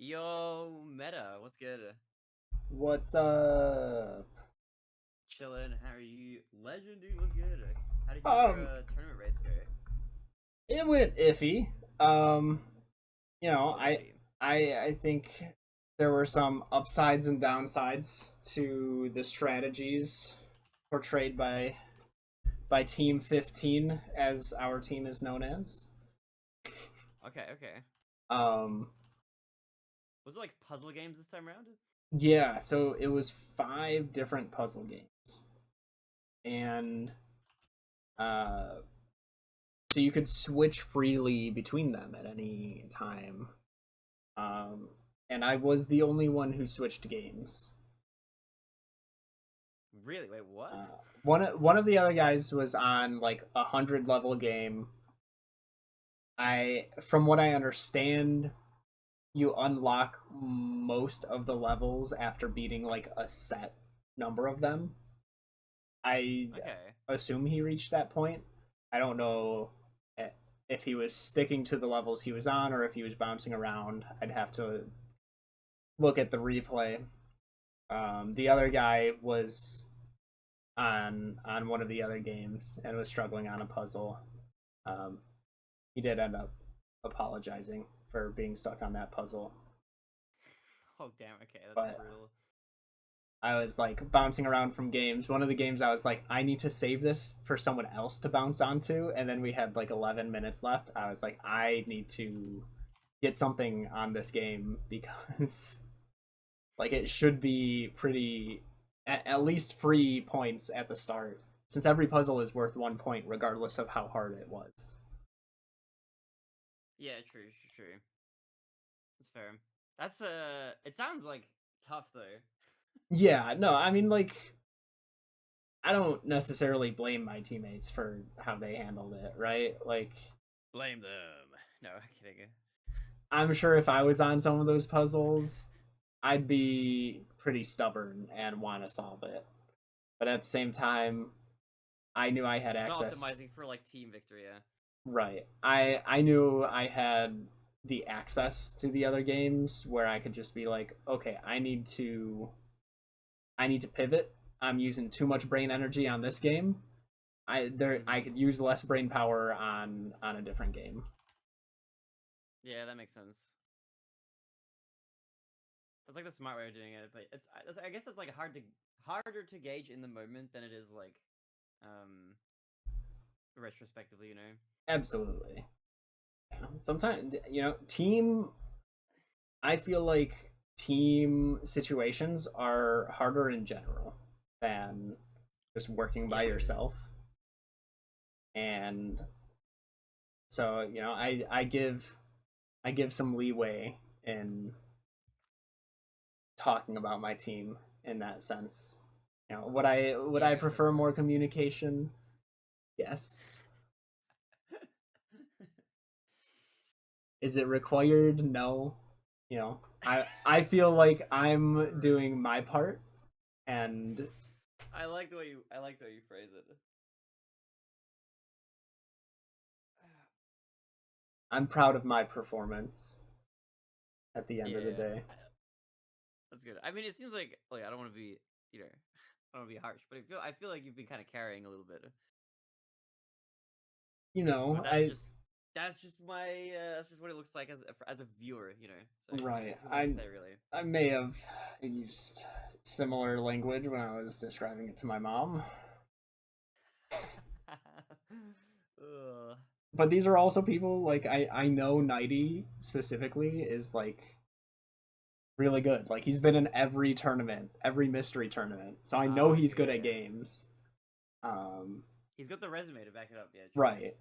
Yo, Meta, what's good? What's up? Chillin'. How are you? Legend, dude, what's good? How did your Um, tournament race go? it went iffy. Um, Oh, I iffy. I think there were some upsides and downsides to the strategies portrayed by Team 15, as our team is known as. Okay, okay. Um, Was it like puzzle games this time around? yeah, so it was 5 different puzzle games, and uh, so you could switch freely between them at any time. Um, and I was the only one who switched games. Really? Wait, what? Uh, one of the other guys was on like 100 level game. From what I understand, you unlock most of the levels after beating like a set number of them. I Okay. assume he reached that point. I don't know if he was sticking to the levels he was on or if he was bouncing around. I'd have to look at the replay. The other guy was on one of the other games and was struggling on a puzzle. Um, he did end up apologizing for being stuck on that puzzle, Oh, damn. Okay, that's but brutal. I was like bouncing around from games. One of the games I was like, I need to save this for someone else to bounce onto, and then we had like 11 minutes left. I was like, I need to get something on this game because like it should be pretty at least free points at the start, since every puzzle is worth 1 point regardless of how hard it was. Yeah, true, true, true. That's fair. That's it sounds like tough though. Yeah, no, I mean, like, I don't necessarily blame my teammates for how they handled it, right? Like, Blame them. No, kidding. I'm sure if I was on some of those puzzles, I'd be pretty stubborn and want to solve it. But at the same time, I knew I had It's not access. optimizing for like team victory, yeah. Right. I knew I had the access to the other games where I could just be like, okay, I need to pivot. I'm using too much brain energy on this game. I Mm-hmm. could use less brain power on a different game. Yeah, that makes sense. That's like the smart way of doing it, but I guess it's like harder to gauge in the moment than it is like um retrospectively, you know. Absolutely. Yeah. Sometimes team. I feel like team situations are harder in general than just working by Yeah, true. yourself. And so I give some leeway in talking about my team in that sense. Would I Yeah, for prefer sure. more communication? Yes. Is it required? No. I feel like I'm doing my part, and I like the way you phrase it. I'm proud of my performance at the end of the Yeah, day. that's good. I mean, it seems like I don't want to be you know I don't want to be harsh, but I feel like you've been kind of carrying a little bit. You know, But I that's just my that's just what it looks like as a viewer, you know. So right. who am I to say really? I may have used similar language when I was describing it to my mom. Ugh. But these are also people like I know 90 specifically is like really good. Like he's been in every tournament, every mystery tournament. So I know he's good at Okay. games. Um He's got the resume to back it up. Yeah, true. right.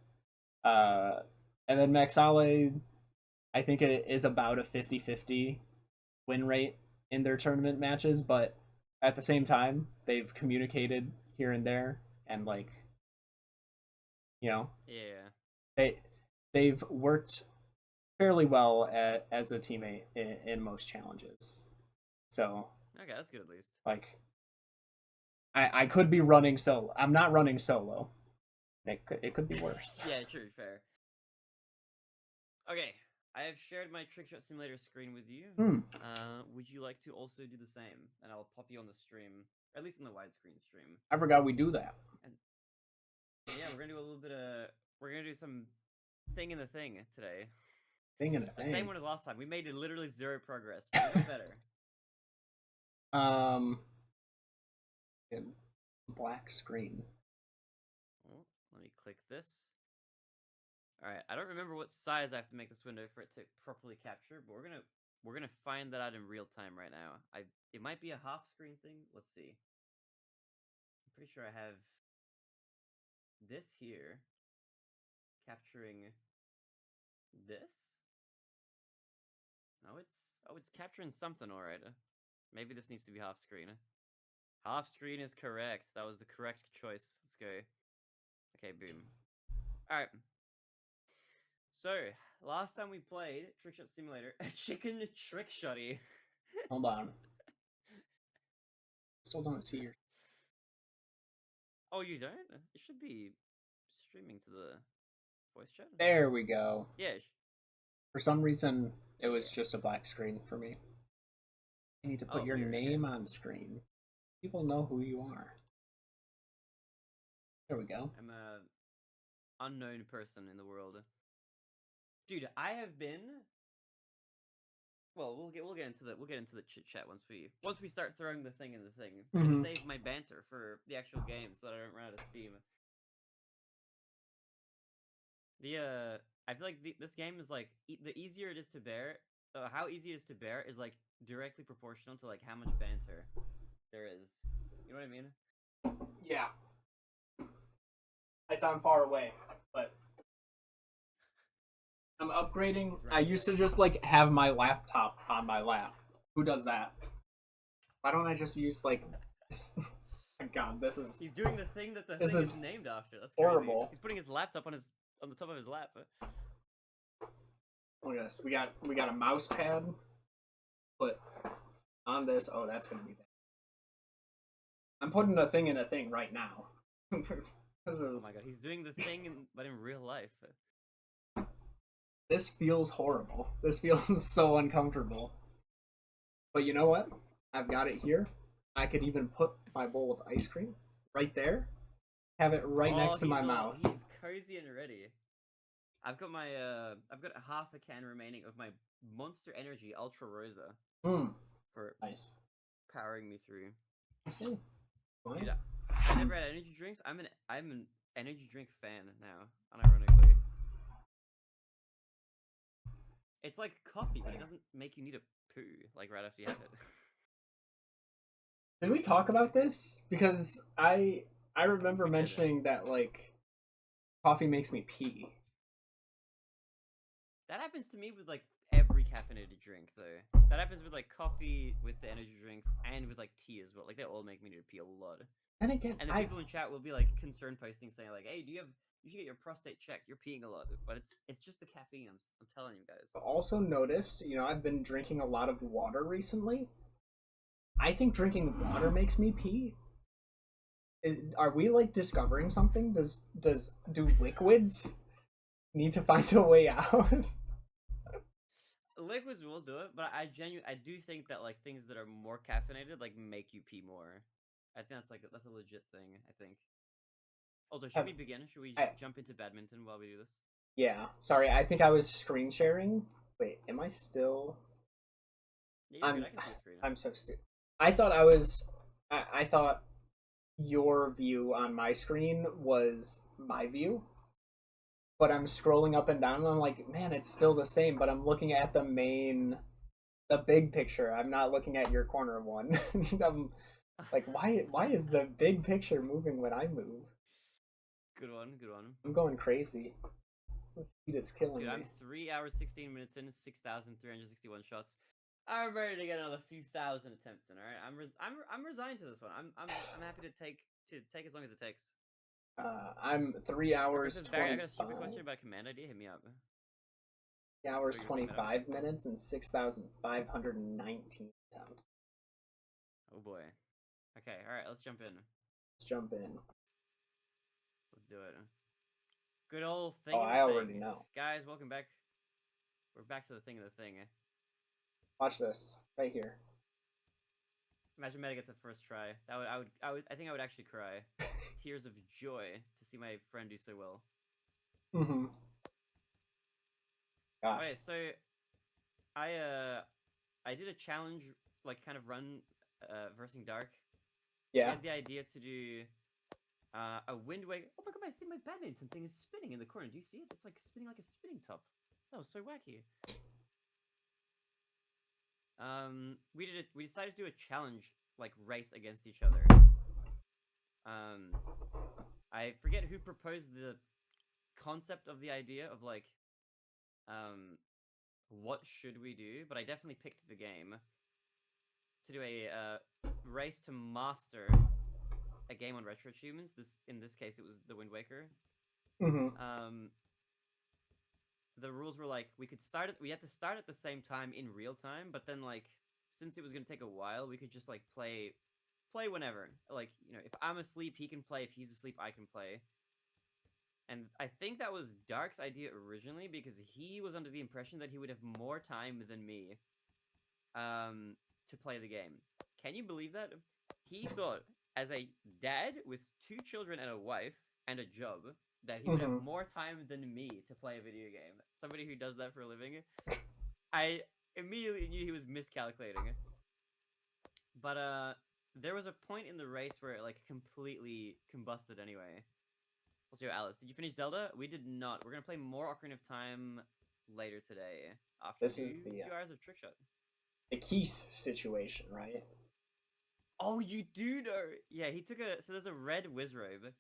Uh and then Maxale, I think it is about a 50-50 win rate in their tournament matches, but at the same time, they've communicated here and there, and like you know, Yeah. they they've worked fairly well as a teammate in most challenges. So Okay, that's good at least. like I could be running solo. I'm not running solo. It could be worse. Yeah, true, fair. Okay. I have shared my Trickshot Simulator screen with you. Would you like to also do the same? And I'll pop you on the stream, or at least on the widescreen stream. I forgot we do that. And yeah, we're gonna do a little bit of. We're gonna do some thing in the thing today. Thing in a The thing. same one as last time. We made literally 0 progress, but we got better. Black screen. Oh, let me click this. All right, I don't remember what size I have to make this window for it to properly capture, but we're gonna find that out in real time right now. It might be a half screen thing. Let's see. I'm pretty sure I have this here capturing this. It's capturing something, all right. Maybe this needs to be half screen. Half screen is correct. That was the correct choice. Let's go. Okay, boom. All right. So, last time we played Trickshot Simulator, a chicken trickshotty. Hold on. Still don't see your. Oh, you don't? It should be streaming to the voice chat. There we go. Yeah. For some reason, it was just a black screen for me. You need to put your name on screen. People know who you are. There we go. I'm a unknown person in the world. Dude, I have been. Well, we'll get into the chit chat once we start throwing the thing in the thing. I'm gonna save my banter for the actual game so that I don't run out of steam. I feel like this game is like the easier it is to bear. How easy it is to bear is like directly proportional to like how much banter there is. You know what I mean? Yeah. I sound far away, but I'm upgrading. I used to just like have my laptop on my lap. Who does that? Why don't I just use like? My God, this is. He's doing the thing that the thing is named after. That's horrible. Crazy. He's putting his laptop on the top of his lap. Look at this. We got a mouse pad. Put on this. Oh, that's gonna be bad. I'm putting a thing in a thing right now. This is... Oh my God, he's doing the thing, but in real life. This feels horrible. This feels so uncomfortable. But you know what? I've got it here. I could even put my bowl of ice cream right there. Have it right next to my mouse. He's cozy and ready. I've got my I've got half a can remaining of my Monster Energy Ultra Rosa. For nice. Powering me through. Dude, I never had energy drinks. I'm an energy drink fan now, unironically. It's like coffee, but it doesn't make you need a poo like right after you have it. Did we talk about this? Because I remember mentioning that like coffee makes me pee. That happens to me with like every caffeinated drink though. That happens with like coffee, with the energy drinks, and with like tea as well. Like they all make me need to pee a lot. And again, and the people in chat will be like concerned posting saying like, "Hey, you should get your prostate checked. You're peeing a lot." But it's just the caffeine. I'm telling you guys. Also noticed, I've been drinking a lot of water recently. I think drinking water makes me pee. Are we like discovering something? Do liquids need to find a way out? Liquids will do it, but I do think that like things that are more caffeinated like make you pee more. I think that's a legit thing. I think. Also, should we begin? Should we just jump into badminton while we do this? Yeah. Sorry, I think I was screen sharing. Wait, am I still? Yeah, I can see your screen. I'm so stupid. I thought I was. I thought your view on my screen was my view, but I'm scrolling up and down and I'm like, man, it's still the same. But I'm looking at the big picture. I'm not looking at your corner one. I'm like, why is the big picture moving when I move? Good one. I'm going crazy. The speed is killing me. I'm 3 hours 16 minutes in, 6,361 shots. I'm ready to get another few thousand attempts in. All right, I'm resigned to this one. I'm happy to take as long as it takes. I'm 3 hours. Barry, I got a stupid question about command ID. Hit me up. 3 hours 25 minutes and 6,519 attempts. Oh boy. Okay, all right, let's jump in. Let's jump in. Let's do it. Good old thing. Oh, I already know. Guys, welcome back. We're back to the thing of the thing. Watch this right here. Imagine Meta gets a first try. That would I think I would actually cry. Tears of joy to see my friend do so well. Mm-hmm. Gosh. Okay, so I did a challenge like kind of run versing Dark. He Yeah. had the idea to do a Wind Waker. Oh my god, my badminton thing is spinning in the corner. Do you see it? It's like spinning like a spinning top. That was so wacky. We decided to do a challenge like race against each other. Um, I forget who proposed the concept of the idea of like um what should we do, but I definitely picked the game to do a race to master a game on retro achievements. This in this case it was the Wind Waker. Mm-hmm. Um, the rules were like we had to start at the same time in real time, but then like since it was gonna take a while, we could just like play whenever. Like, you know, if I'm asleep, he can play. If he's asleep, I can play. And I think that was Dark's idea originally because he was under the impression that he would have more time than me to play the game. Can you believe that? He thought, as a dad with 2 children and a wife and a job, that he would have Mm-hmm. more time than me to play a video game. Somebody who does that for a living. I immediately knew he was miscalculating. But there was a point in the race where it like completely combusted anyway. Also, Alice, did you finish Zelda? We did not. We're gonna play more Ocarina of Time later today after This is few hours of Trickshot. the Keese situation, right? Oh, you do know? Yeah, he took a. So there's a red Wizrobe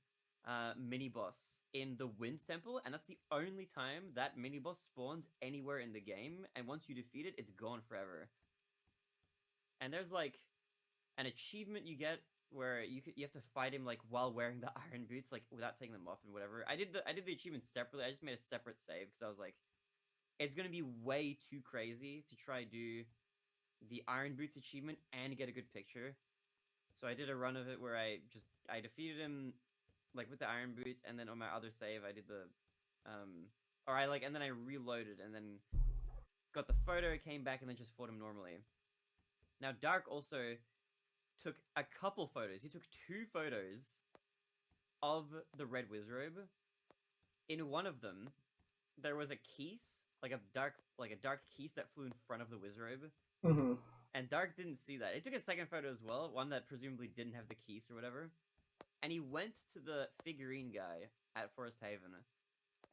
mini boss in the Wind Temple, and that's the only time that mini boss spawns anywhere in the game. And once you defeat it, it's gone forever. And there's like an achievement you get where you have to fight him like while wearing the iron boots, like without taking them off and whatever. I did the achievement separately. I just made a separate save because I was like, it's gonna be way too crazy to try do the iron boots achievement and get a good picture. So I did a run of it where I defeated him like with the iron boots, and then on my other save I did the or I like and then I reloaded and then got the photo, came back and then just fought him normally. Now Dark also took a couple photos. He took 2 photos of the red Wizrobe. In one of them, there was a keys, like a dark keys that flew in front of the Wizrobe. Mm-hmm. And Dark didn't see that. He took a second photo as well, one that presumably didn't have the keys or whatever. And he went to the figurine guy at Forest Haven,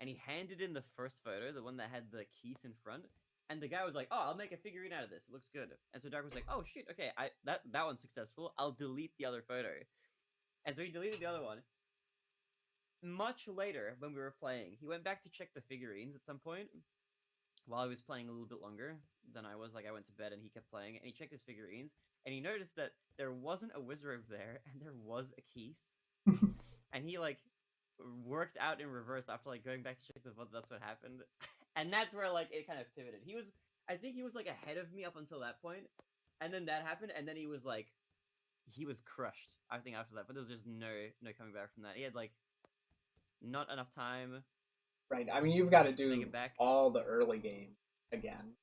and he handed in the first photo, the one that had the keys in front. And the guy was like, "Oh, I'll make a figurine out of this. It looks good." And so Dark was like, "Oh shit, okay, that one's successful. I'll delete the other photo." And so he deleted the other one. Much later, when we were playing, he went back to check the figurines at some point while I was playing a little bit longer than I was. Like, I went to bed and he kept playing, and he checked his figurines, and he noticed that there wasn't a Wizrobe there, and there was a Keese. And he, like, worked out in reverse after, like, going back to check the VOD. That's what happened. And that's where, like, it kind of pivoted. I think he was, like, ahead of me up until that point, and then that happened, and then he was, like, he was crushed, I think, after that. But there was just no coming back from that. He had, like, not enough time Right. I mean, you've got to to make do it back. all the early game again.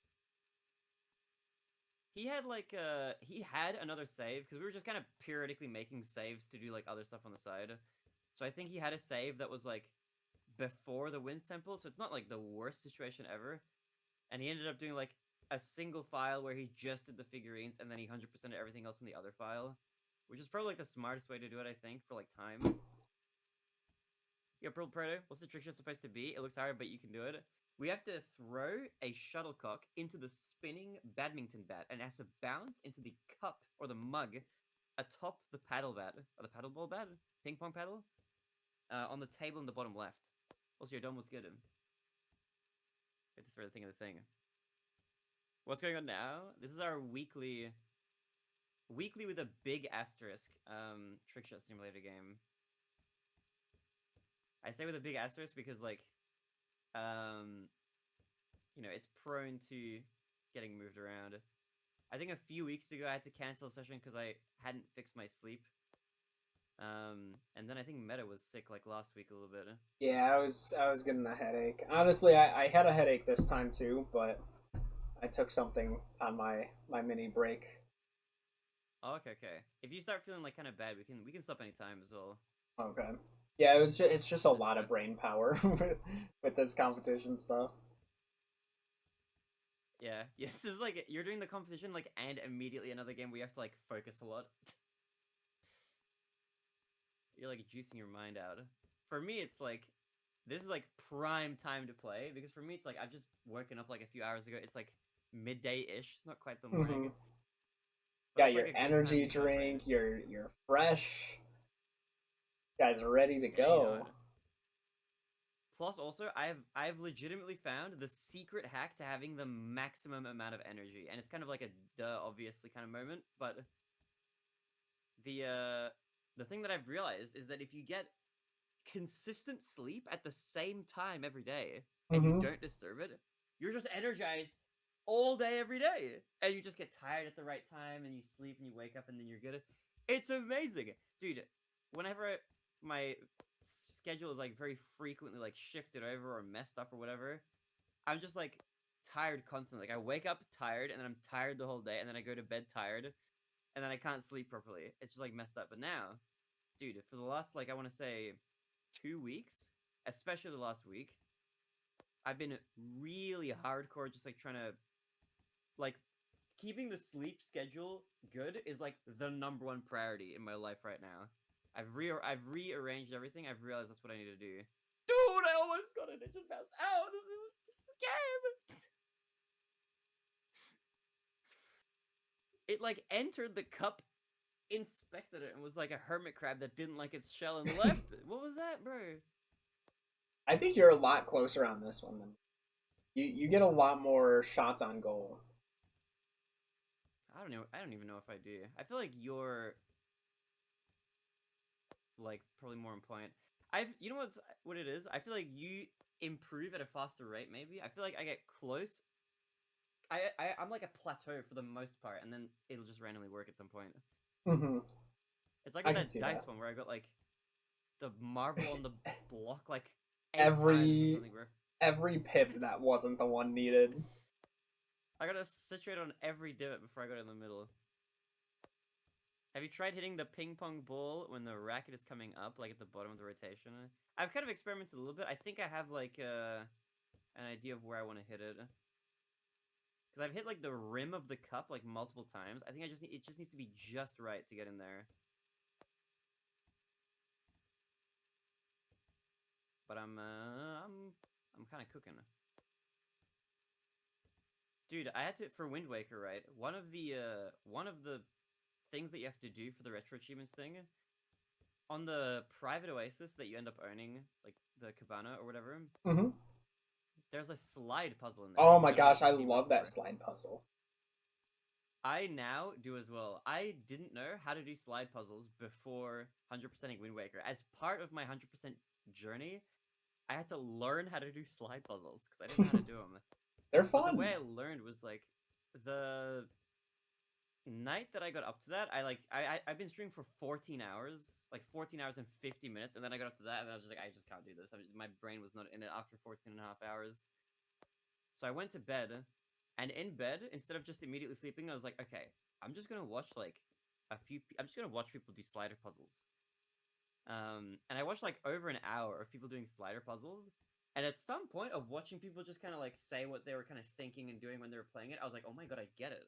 He had another save because we were just kind of periodically making saves to do like other stuff on the side. So I think he had a save that was like before the Wind Temple, so it's not like the worst situation ever. And he ended up doing like a single file where he just did the figurines and then he 100%ed everything else in the other file, which is probably like the smartest way to do it, I think, for like time. Yo, Pearl Proto, what's the trick shot supposed to be? It looks hard, but you can do it. We have to throw a shuttlecock into the spinning badminton bat, and it has to bounce into the cup or the mug atop the paddle bat, or the paddle ball bat, ping pong paddle, on the table in the bottom left. Also, your dome was good. You have to throw the thing in the thing. What's going on now? This is our weekly with a big asterisk, trick shot simulator game. I say with a big asterisk because, like, you know, it's prone to getting moved around. I think a few weeks ago I had to cancel a session because I hadn't fixed my sleep. And then I think Meta was sick like last week a little bit. Yeah, I was getting a headache. Honestly, I had a headache this time too, but I took something on my mini break. Oh, okay, okay. If you start feeling like kind of bad, we can stop anytime as well. Okay. Yeah, it's just a No lot of stress. brain power with this competition stuff. Yeah, yeah. This is like you're doing the competition like, and immediately another game where you have to like focus a lot. You're like juicing your mind out. For me, it's like this is like prime time to play because for me it's like I've just woken up like a few hours ago. It's like midday ish, not quite the Hmm. morning, but Got it's like your a good time energy to start playing. drink. You're fresh. Guys are ready to Yeah, you know go. it. Plus, also, I've legitimately found the secret hack to having the maximum amount of energy, and it's kind of like a duh, obviously kind of moment. But the uh, the thing that I've realized is that if you get consistent sleep at the same time every day and you Hmm. don't disturb it, you're just energized all day every day, and you just get tired at the right time, and you sleep and you wake up, and then you're good. It's amazing, dude. Whenever my schedule is like very frequently like shifted over or messed up or whatever, I'm just like tired constantly. Like I wake up tired, and then I'm tired the whole day, and then I go to bed tired, and then I can't sleep properly. It's just like messed up. But now, dude, for the last like I want to say 2 weeks, especially the last week, I've been really hardcore, just like trying to like keeping the sleep schedule good is like the number one priority in my life right now. I've rearranged everything. I've realized that's what I need to do. Dude, I almost got it. It just bounced out. This is a scam. It like entered the cup, inspected it, and was like a hermit crab that didn't like its shell and left. What was that, bro? I think you're a lot closer on this one than you get a lot more shots on goal. I don't know. I don't even know if I do. I feel like you're like probably more on point. You know what it is? I feel like you improve at a faster rate. Maybe I feel like I get close. I'm like a plateau for the most part, and then it'll just randomly work at some point. Hmm. It's like I with can that see dice that. one where I got like the marble on the block like 8 times or every something. Where every pip that wasn't the one needed. I gotta situate on every divot before I go in the middle. Have you tried hitting the ping pong ball when the racket is coming up, like at the bottom of the rotation? I've kind of experimented a little bit. I think I have like an idea of where I want to hit it. Because I've hit like the rim of the cup like multiple times. I think it just needs to be just right to get in there. But I'm kind of cooking. Dude, I had to for Wind Waker, right? One of the things that you have to do for the retro achievements thing on the private oasis that you end up owning, like the cabana or whatever, Hmm. there's a slide puzzle in there Oh that you my don't know gosh, if I you've seen love that before. slide puzzle. I now do as well. I didn't know how to do slide puzzles before 100%ing Wind Waker. As part of my 100% journey, I had to learn how to do slide puzzles because I didn't know how to do them. They're But the way fun. I learned was like the night that I got up to that, I've been streaming for 14 hours, like 14 hours and 50 minutes, and then I got up to that, and I was just like, I just can't do this. My brain was not in it after 14 and a half hours. So I went to bed, and in bed, instead of just immediately sleeping, I was like, okay, I'm just gonna watch like I'm just gonna watch people do slider puzzles. And I watched like over an hour of people doing slider puzzles. And at some point of watching people just kind of like say what they were kind of thinking and doing when they were playing it, I was like, oh my god, I get it.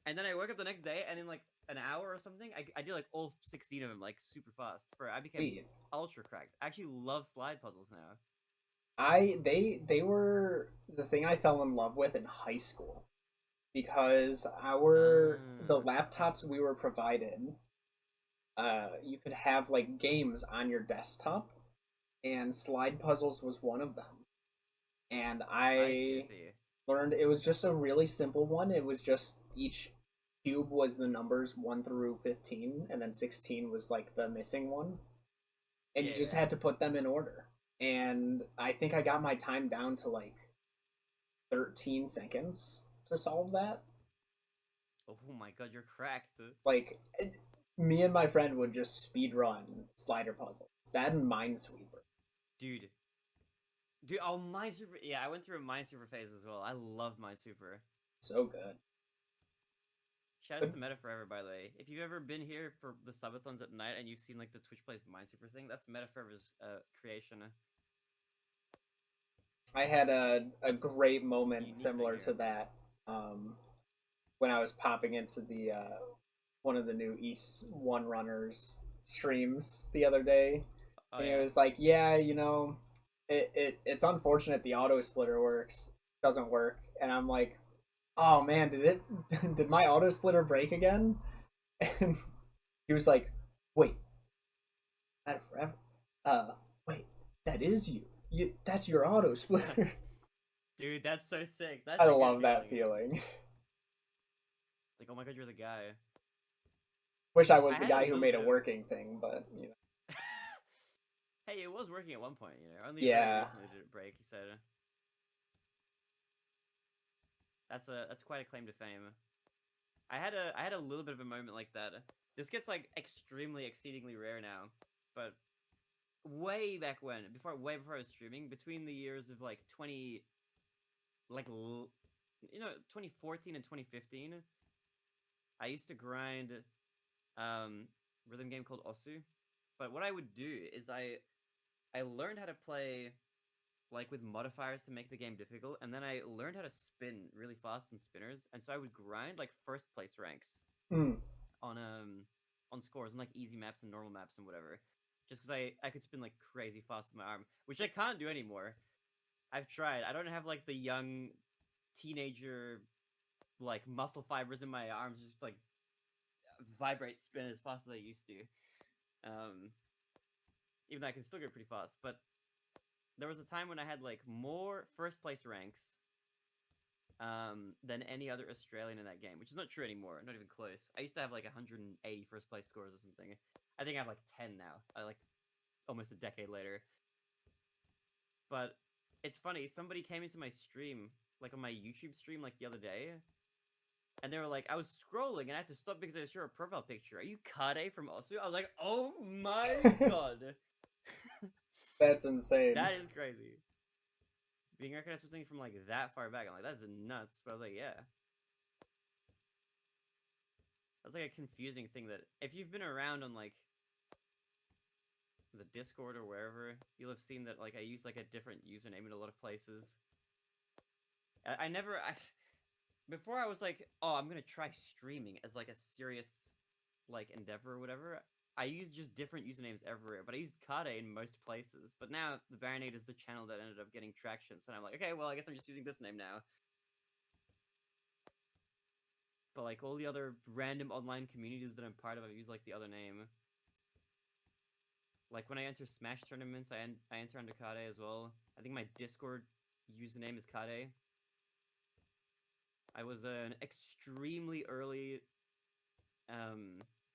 And then I woke up the next day, and in like an hour or something, I did like all 16 of them like super fast. Bro, I became Sweet. ultra cracked. I actually love slide puzzles now. They were the thing I fell in love with in high school because our the Ah, laptops we were provided, you could have like games on your desktop, and slide puzzles was one of them. And I see, I I see. learned it was just a really simple one. It was just each cube was the numbers 1 through 15, and then 16 was like the missing one, and you Yeah, just yeah. had to put them in order. And I think I got my time down to like 13 seconds to solve that. Oh my god, you're cracked. Like Me and my friend would just speed run slider puzzles. That and Minesweeper. Dude. Dude, oh, Minesweeper. Yeah, I went through a Minesweeper phase as well. I love Minesweeper. So good. Shouts to Meta Forever, by the way. If you've ever been here for the subathons at night and you've seen like the Twitch plays Minesweeper thing, that's Meta Forever's creation. I had a That's great it's a moment unique thing similar to here. that when I was popping into the one of the new East One Runners streams the other day, Oh and it yeah. was like, yeah, it's unfortunate the auto splitter doesn't work, and I'm like, oh man, did my auto splitter break again? And he was like, wait, that forever, uh, wait, that is you. That's your auto splitter. Dude, that's so sick. I That's a good love that feeling. It's feeling. like, oh my god, you're the guy. Wish I I was the had a guy who little made bit a of. working thing, but Hey, it was working at one point, Only very yeah. recently did it break. He said that's quite a claim to fame. I had a little bit of a moment like that. This gets like extremely exceedingly rare now, but way back when, way before I was streaming, between the years of like 20, like 2014 and 2015, I used to grind um rhythm game called Osu. But what I would do is I learned how to play like with modifiers to make the game difficult, and then I learned how to spin really fast on spinners, and so I would grind like first place ranks Mm. on on scores on like easy maps and normal maps and whatever. Just because I could spin like crazy fast with my arm, which I can't do anymore. I've tried. I don't have like the young teenager like muscle fibers in my arms just like vibrate spin as fast as I used to. Um, Even though I can still go pretty fast, but there was a time when I had like more first place ranks than any other Australian in that game, which is not true anymore. Not even close. I used to have like 180 first place scores or something. I think I have like 10 now. I like almost a decade later. But it's funny. Somebody came into my stream, like on my YouTube stream, like the other day, and they were like, I was scrolling and I had to stop because I saw a profile picture. Are you Kade from Osu? I was like, oh my god, That's insane. that is crazy. Being recognized for something from like that far back, I'm like, that's nuts. But I was like, yeah, that's like a confusing thing that if you've been around on like the Discord or wherever, you'll have seen that like I use like a different username in a lot of places. I never before I was like, oh, I'm gonna try streaming as like a serious like endeavor or whatever. I used just different usernames everywhere, but I used Kade in most places. But now the Barinade is the channel that ended up getting traction, so I'm like, okay, well, I guess I'm just using this name now. But like all the other random online communities that I'm part of, I've used like the other name. Like when I enter Smash tournaments, I enter under Kade as well. I think my Discord username is Kade. I was an extremely early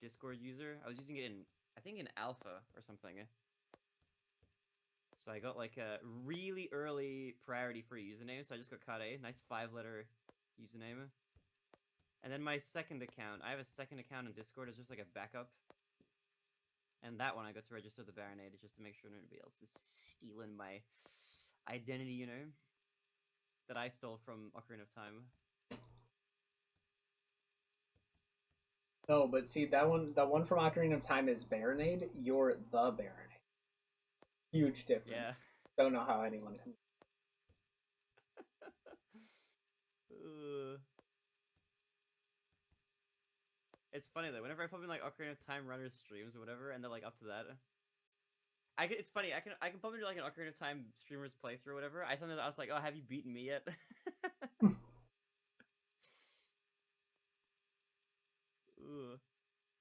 Discord user. I was using it in I think in alpha or something. So I got like a really early priority for a username. So I just got Kade, nice 5-letter username. And then my second account, I have a second account on Discord as just like a backup. And that one I got to register the Barinade just to make sure nobody else is stealing my identity, that I stole from Ocarina of Time. No, but see the one from Ocarina of Time is Baronade. You're the Baronade. Huge difference. Yeah. Don't know how anyone can. It's funny though. Whenever I pop in like Ocarina of Time runners streams or whatever, and they're like up to that, it's funny. I can pop into like an Ocarina of Time streamer's playthrough or whatever. I sometimes ask like, oh, have you beaten me yet?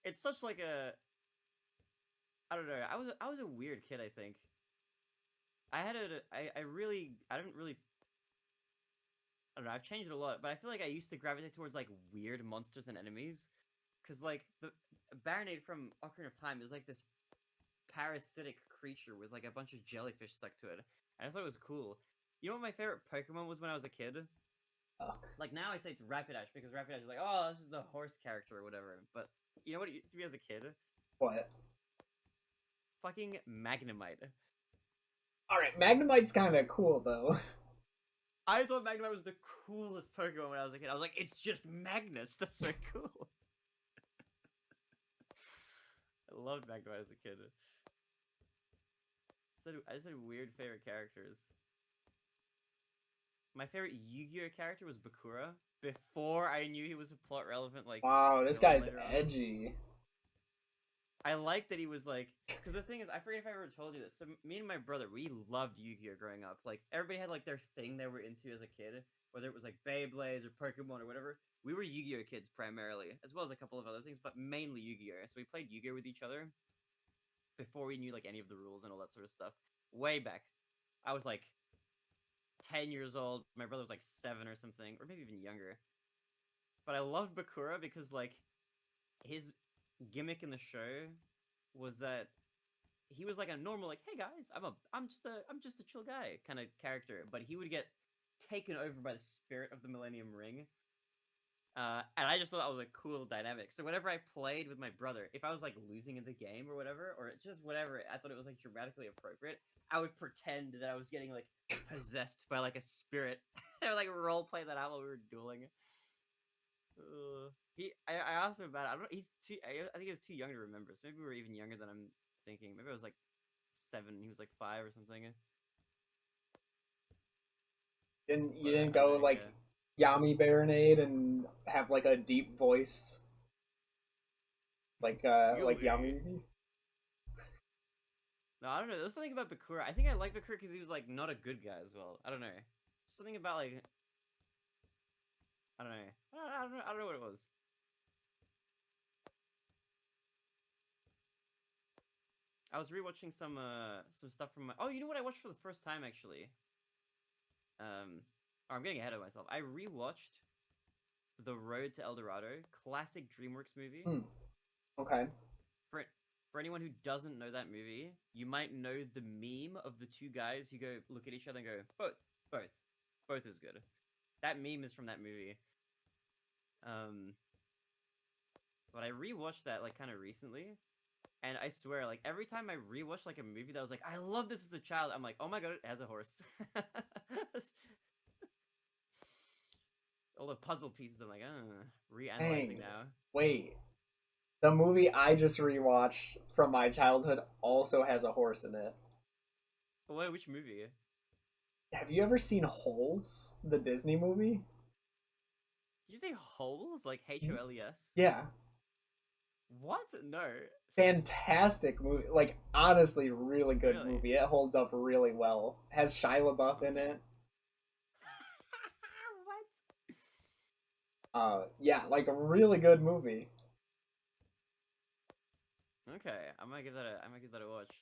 It's such like a I don't know. I was a weird kid. I think I had a I didn't really I don't know. I've changed a lot, but I feel like I used to gravitate towards like weird monsters and enemies, because like the Barinade from Ocarina of Time is like this parasitic creature with like a bunch of jellyfish stuck to it. And I thought it was cool. You know what my favorite Pokemon was when I was a kid? Ugh. Like now I say it's Rapidash because Rapidash is like, oh, this is the horse character or whatever. But You know what it used to be as a kid? What? Fucking Magnemite. All right, Magnemite's kind of cool though. I thought Magnemite was the coolest Pokemon when I was a kid. I was like, it's just Magnus. That's so cool. I loved Magnemite as a kid. I just had weird favorite characters. My favorite Yu-Gi-Oh character was Bakura. Before I knew he was a plot relevant like Wow, this villain guy's later on. edgy. I like that he was like, because the thing is, I forget if I ever told you this. So me and my brother, we loved Yu-Gi-Oh growing up. Like everybody had like their thing they were into as a kid, whether it was like Beyblades or Pokemon or whatever. We were Yu-Gi-Oh kids primarily, as well as a couple of other things, but mainly Yu-Gi-Oh. So we played Yu-Gi-Oh with each other before we knew like any of the rules and all that sort of stuff. Way back, I was like 10 years old. My brother was like 7 or something, or maybe even younger. But I loved Bakura because like his gimmick in the show was that he was like a normal, like, hey guys, I'm just a chill guy kind of character, but he would get taken over by the spirit of the Millennium Ring. And I just thought that was a cool dynamic. So whenever I played with my brother, if I was like losing in the game or whatever, or just whatever, I thought it was like dramatically appropriate. I would pretend that I was getting like possessed by like a spirit. I would like role play that out while we were dueling. I asked him about it. I don't. He's too. I think he was too young to remember. So maybe we were even younger than I'm thinking. Maybe I was like 7. He was like 5 or something. Didn't you But didn't I don't go know. like Yeah. Yami Barinade and have like a deep voice like Yui. Yami? No, I don't know. There's something about Bakura. I think I like Bakura because he was like not a good guy as well. I don't know. Something about like I don't know. I don't know. I don't know what it was. I was rewatching some stuff from my. Oh, you know what I watched for the first time actually. Oh, I'm getting ahead of myself. I rewatched The Road to El Dorado, classic DreamWorks movie. Hmm. Okay. For for anyone who doesn't know that movie, you might know the meme of the two guys who go look at each other and go, both, both, both is good. That meme is from that movie. Um, but I rewatched that like kind of recently, and I swear, like every time I rewatch like a movie that was like, I love this as a child, I'm like, oh my god, it has a horse. All the puzzle pieces, I'm like, reanalyzing Dang. now. Wait. The movie I just rewatched from my childhood also has a horse in it. Wait, which movie? Have you ever seen Holes, the Disney movie? Did you say holes? Like Holes? Yeah. What? No. Fantastic movie. Like honestly, really good Really? movie. It holds up really well. Has Shia LaBeouf in Okay. it. What? Yeah, like a really good movie. Okay, I might give that a watch.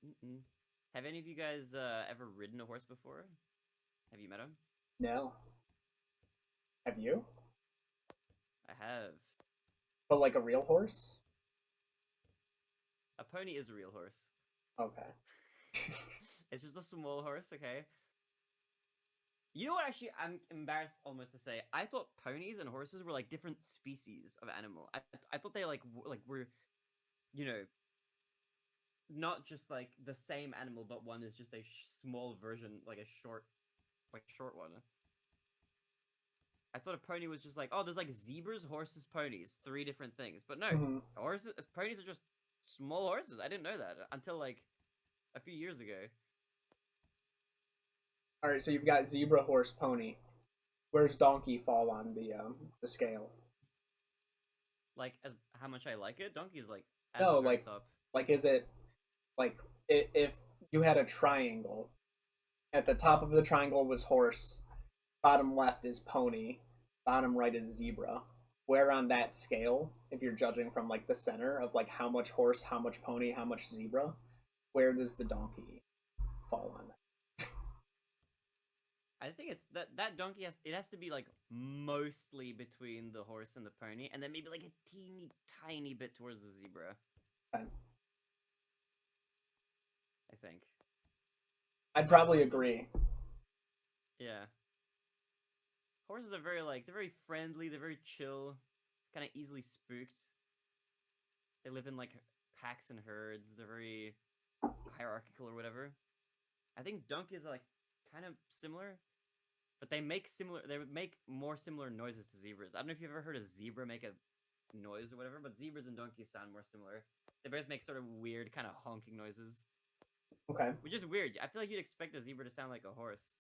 Mm-mm. Have any of you guys ever ridden a horse before? Have you met him? No. Have you? I have. But like a real horse? A pony is a real horse. Okay. It's just a small horse, okay? You know what? Actually, I'm embarrassed almost to say. I thought ponies and horses were like different species of animal. I thought they like were you know not just like the same animal, but one is just a small version, like a short one. I thought a pony was just like, oh, there's like zebras, horses, ponies, 3 different things. But no, Mhm. ponies are just small horses. I didn't know that until like a few years ago. All right, so you've got zebra, horse, pony. Where's donkey fall on the scale? Like how much I like it. Donkey's like at the No, very top. like is it like if you had a triangle, at the top of the triangle was horse, bottom left is pony, bottom right is zebra. Where on that scale, if you're judging from like the center of like how much horse, how much pony, how much zebra, where does the donkey fall on that? I think it's that donkey has to be like mostly between the horse and the pony, and then maybe like a teeny tiny bit towards the zebra. Okay. I think. I'd probably Horses, agree. yeah. Horses are very like they're very friendly. They're very chill, kind of easily spooked. They live in like packs and herds. They're very hierarchical or whatever. I think donkeys are like kind of similar, but they make similar. They would make more similar noises to zebras. I don't know if you've ever heard a zebra make a noise or whatever, but zebras and donkeys sound more similar. They both make sort of weird, kind of honking noises, Okay. which is weird. I feel like you'd expect a zebra to sound like a horse,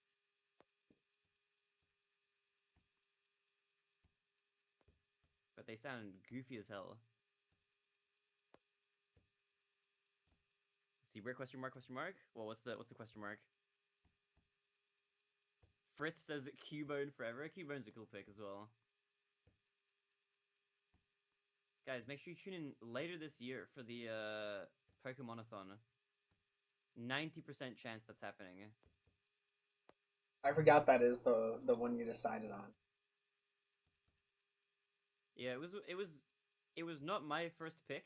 but they sound goofy as hell. Zebra question mark question mark? Well, what's the question mark? Fritz says Cubone forever. Cubone's a cool pick as well. Guys, make sure you tune in later this year for the Pokemon-a-thon. 90% chance that's happening. I forgot that is the one you decided on. Yeah, it was not my first pick.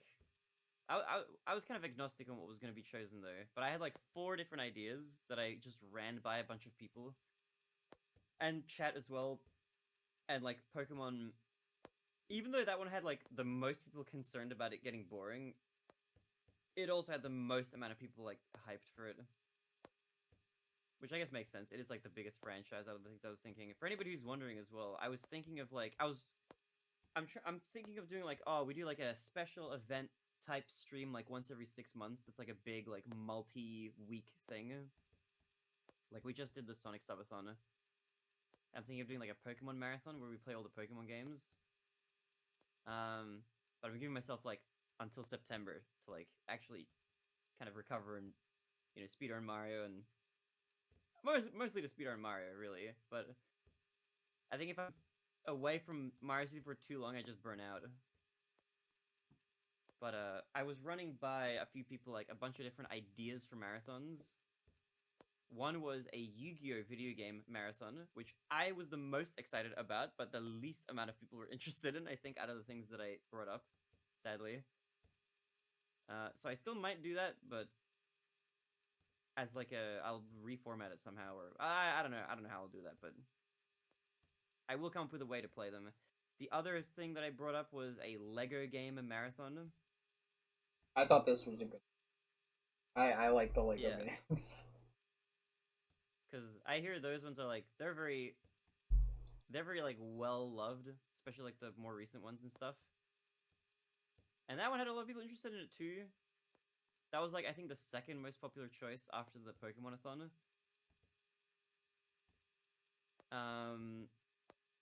I was kind of agnostic on what was going to be chosen though, but I had like 4 different ideas that I just ran by a bunch of people and chat as well, and like Pokemon. Even though that one had like the most people concerned about it getting boring, it also had the most amount of people like hyped for it, which I guess makes sense. It is like the biggest franchise out of the things I was thinking. For anybody who's wondering as well, I was thinking of like I'm thinking of doing like, oh, we do like a special event type stream like once every 6 months. That's like a big like multi-week thing. Like we just did the Sonic Subathon. I'm thinking of doing like a Pokemon marathon where we play all the Pokemon games. But I'm giving myself like until September to like actually kind of recover and speedrun Mario, and mostly to speedrun Mario really. But I think if I'm away from Mario City for too long, I just burn out. But I was running by a few people like a bunch of different ideas for marathons. One was a Yu-Gi-Oh video game marathon, which I was the most excited about, but the least amount of people were interested in, I think, out of the things that I brought up, sadly. So I still might do that, but as like I'll reformat it somehow, or I don't know. I don't know how I'll do that, but I will come up with a way to play them. The other thing that I brought up was a Lego game marathon. I thought this was a good. I like the Lego Yeah, games. because I hear those ones are like they're very like well loved, especially like the more recent ones and stuff. And that one had a lot of people interested in it too. That was like I think the second most popular choice after the Pokemon-a-thon. Um,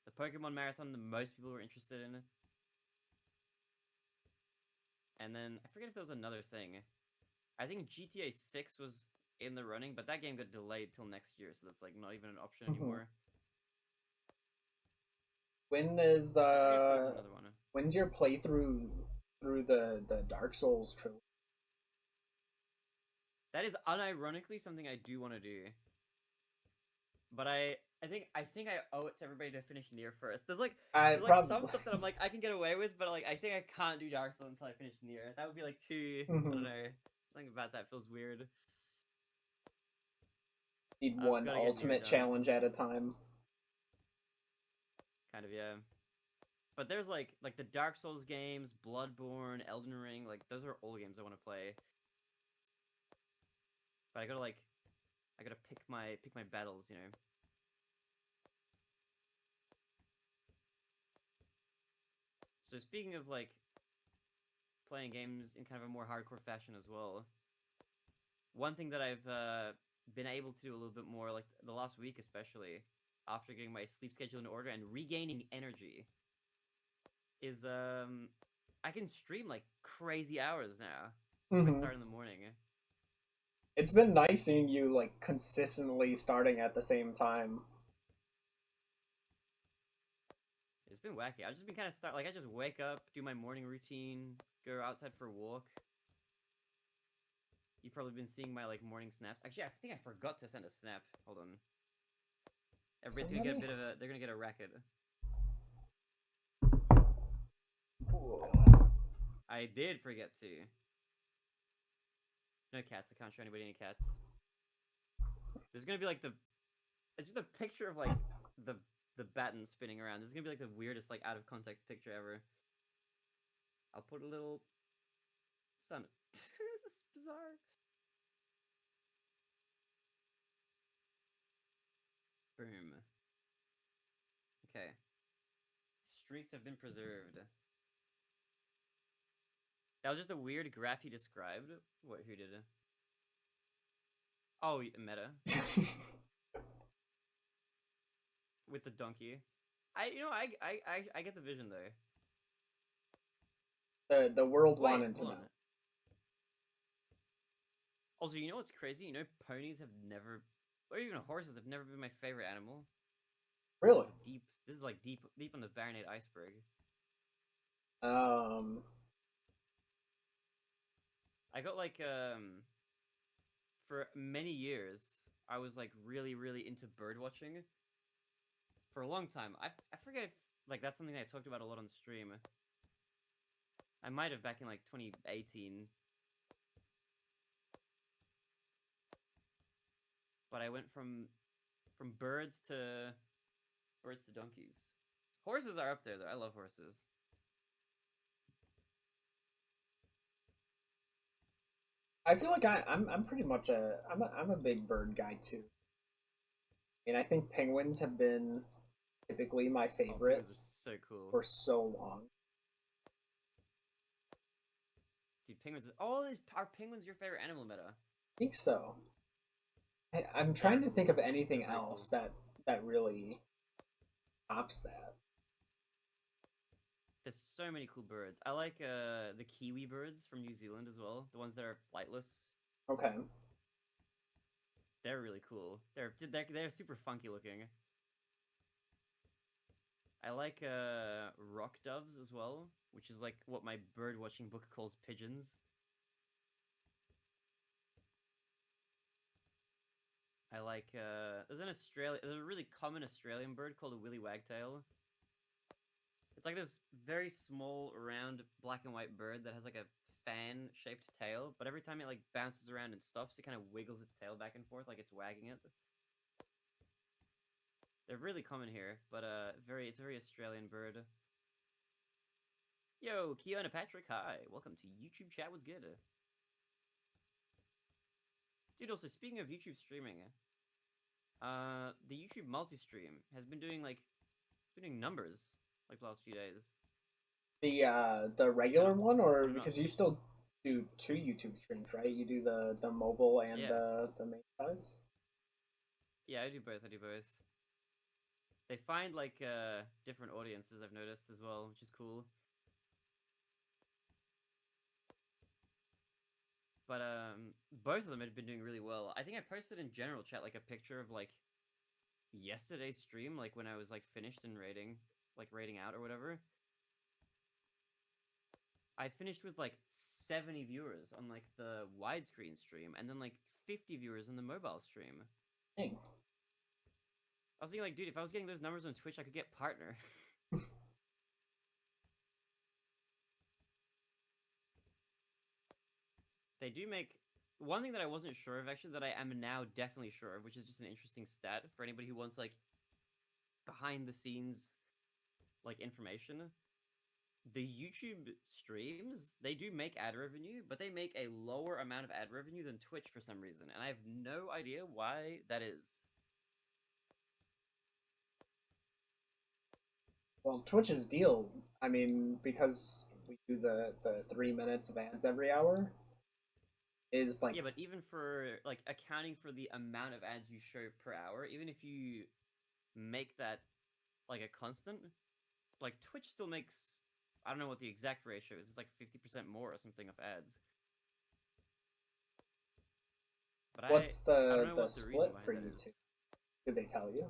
the Pokemon Marathon, the most people were interested in. And then I forget if there was another thing. I think GTA 6 was in the running, but that game got delayed till next year, so that's like not even an option Mhm. anymore. When is I forget if there was another one. when's your playthrough through the Dark Souls trilogy? That is unironically something I do want to do. But I think I owe it to everybody to finich Nier first. I there's like some probably stuff that I'm like I can get away with, but like I think I can't do Dark Souls until I finish Nier. That would be like too I don't Mhm. know. Something about that feels weird. Need I've one got to get Nier ultimate done. challenge at a time. Kind of, yeah. But there's like the Dark Souls games, Bloodborne, Elden Ring, like those are all games I want to play. But I gotta pick my battles. So speaking of like playing games in kind of a more hardcore fashion as well, one thing that I've been able to do a little bit more, like the last week especially, after getting my sleep schedule in order and regaining energy, is I can stream like crazy hours now if I Hmm. start in the morning. It's been nice seeing you like consistently starting at the same time. It's been wacky. I've just been kind of start like I just wake up, do my morning routine, go outside for a walk. You've probably been seeing my like morning snaps. Actually, I think I forgot to send a snap. Hold on. Everybody's gonna get a Somebody? bit of a. They're gonna get a racket. Ooh. I did forget to. No cats. I can't show anybody any cats. There's gonna be like it's just a picture of like the the baton spinning around. This is gonna be like the weirdest like out of context picture ever. I'll put a little sun. This is bizarre. Boom. Okay. Streaks have been preserved. That was just a weird graph he described. What? Who did it? Oh, meta with the donkey. I get the vision though. The world Wait, wanted to hold know. on. Also, you know what's crazy? You know, ponies have never, or even horses have never been my favorite animal. This Really? is deep. This is like deep on the Barinade iceberg. Um, I got like for many years, I was like really into bird watching for a long time. I forget if like that's something that I talked about a lot on stream. I might have back in like 2018, but I went from birds to donkeys. Horses are up there though. I love horses. I feel like I'm pretty much I'm a big bird guy too. And I think penguins have been typically my Oh, favorite penguins are so cool. for so long. Dude, penguins. Oh, are penguins your favorite animal meta? I think so. I'm trying They're to think of cool. They're anything very else cool. that really tops that. There's so many cool birds. I like the kiwi birds from New Zealand as well. The ones that are flightless. Okay. They're really cool. They're super funky looking. I like rock doves as well, which is like what my bird watching book calls pigeons. I like there's a really common Australian bird called a willy wagtail. It's like this very small, round, black and white bird that has like a fan-shaped tail, but every time it like bounces around and stops, it kind of wiggles its tail back and forth like it's wagging it. They're really common here, but it's a very Australian bird. Yo, Kiona Patrick, hi. Welcome to YouTube chat. What's good? Dude, also speaking of YouTube streaming, the YouTube multi-stream has been doing like it's been doing numbers like the last few days. The I regular don't one, I or don't know. because you still do two YouTube streams, right? You do the mobile and Yeah. the main size. Yeah, I do both. I do both. They find like different audiences I've noticed as well, which is cool. But both of them had been doing really well. I think I posted in general chat like a picture of like yesterday's stream, like when I was like finished and rating out or whatever. I finished with like 70 viewers on like the widescreen stream, and then like 50 viewers on the mobile stream. Dang. I was thinking like, dude, if I was getting those numbers on Twitch, I could get partner. They do make one thing that I wasn't sure of actually that I am now definitely sure of, which is just an interesting stat for anybody who wants like behind the scenes like information. The YouTube streams, they do make ad revenue, but they make a lower amount of ad revenue than Twitch for some reason, and I have no idea why that is. Well, Twitch's deal, I mean, because we do the 3 minutes of ads every hour, is like Yeah, but even for like accounting for the amount of ads you show per hour, even if you make that like a constant, like Twitch still makes I don't know what the exact ratio is. It's like 50% more or something of ads. But what's I don't know the what the reason split for behind that you two? is. Did they tell you?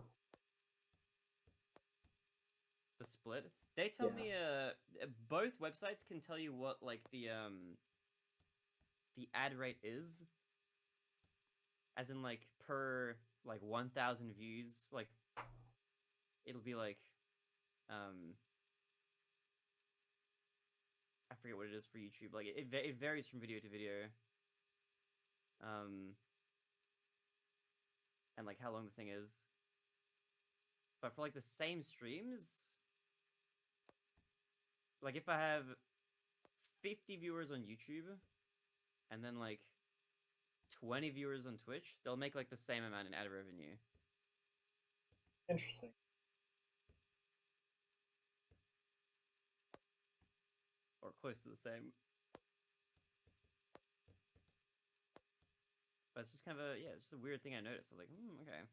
The split. They tell Yeah. me both websites can tell you what like the ad rate is, as in like per like 1,000 views, like it'll be like um I forget what it is for YouTube. Like it varies from video to video. Um and like how long the thing is. But for like the same streams, like if I have 50 viewers on YouTube and then like 20 viewers on Twitch, they'll make like the same amount in ad revenue. Interesting. Or close to the same. But it's just kind of a, yeah, it's just a weird thing I noticed. I was like, okay.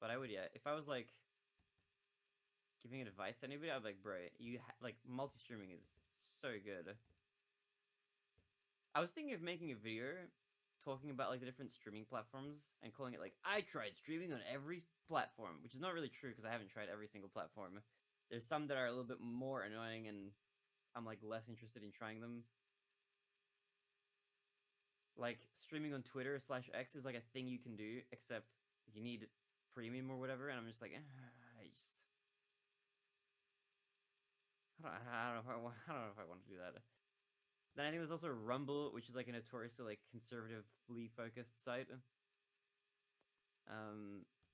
But I would, yeah, if I was like giving advice to anybody, I'd be like, bro, like multi-streaming is so good. I was thinking of making a video talking about like the different streaming platforms and calling it like, I tried streaming on every platform, which is not really true because I haven't tried every single platform. There's some that are a little bit more annoying and I'm like less interested in trying them. Like streaming on Twitter/X is like a thing you can do, except you need premium or whatever, and I'm just like, I just I don't know if I don't know if I want to do that. Then I think there's also Rumble, which is like a notoriously like conservatively focused site.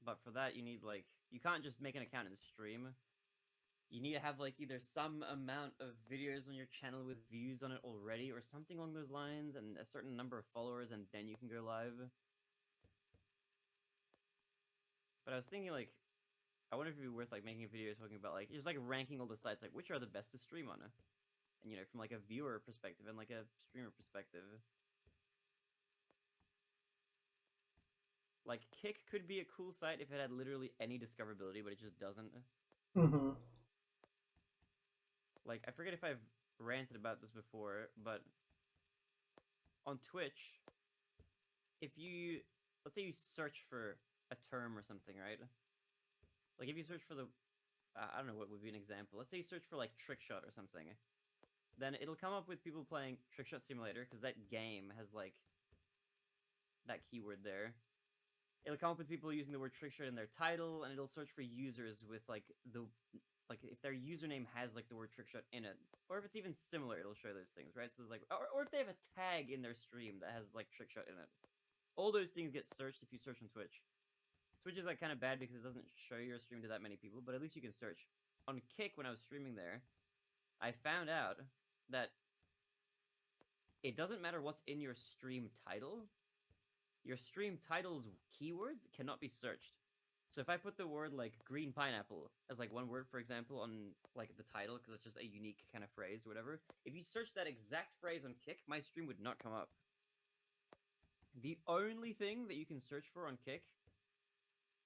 But for that you need like you can't just make an account and stream. You need to have like either some amount of videos on your channel with views on it already, or something along those lines, and a certain number of followers, and then you can go live. But I was thinking like, I wonder if it'd be worth like making a video talking about like just like ranking all the sites, like which are the best to stream on, and from like a viewer perspective and like a streamer perspective. Like Kick could be a cool site if it had literally any discoverability, but it just doesn't. Mm-hmm. Like I forget if I've ranted about this before, but on Twitch, if you let's say you search for a term or something, right? Like if you search for the I don't know what would be an example. Let's say you search for like Trickshot or something. Then it'll come up with people playing Trickshot Simulator because that game has like that keyword there. It'll come up with people using the word Trickshot in their title, and it'll search for users with like if their username has like the word Trickshot in it, or if it's even similar, it'll show those things, right? So there's like, or if they have a tag in their stream that has like Trickshot in it. All those things get searched if you search on Twitch. Twitch is like kind of bad because it doesn't show your stream to that many people, but at least you can search. On Kick, when I was streaming there, I found out that it doesn't matter what's in your stream title. Your stream title's keywords cannot be searched. So if I put the word like green pineapple as like one word, for example, on like the title, because it's just a unique kind of phrase or whatever, if you search that exact phrase on Kick, my stream would not come up. The only thing that you can search for on Kick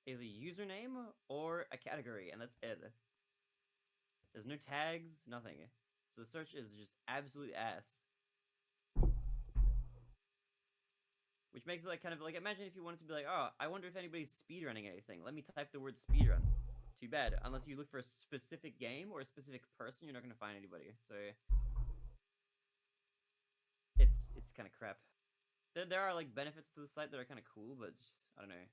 is a username or a category, and that's it. There's no tags, nothing. So the search is just absolute ass. Which makes it like kind of like, imagine if you wanted to be like, oh, I wonder if anybody's speedrunning anything. Let me type the word speedrun. Too bad. Unless you look for a specific game or a specific person, you're not going to find anybody. So it's kind of crap. There are like benefits to the site that are kind of cool, but just, I don't know.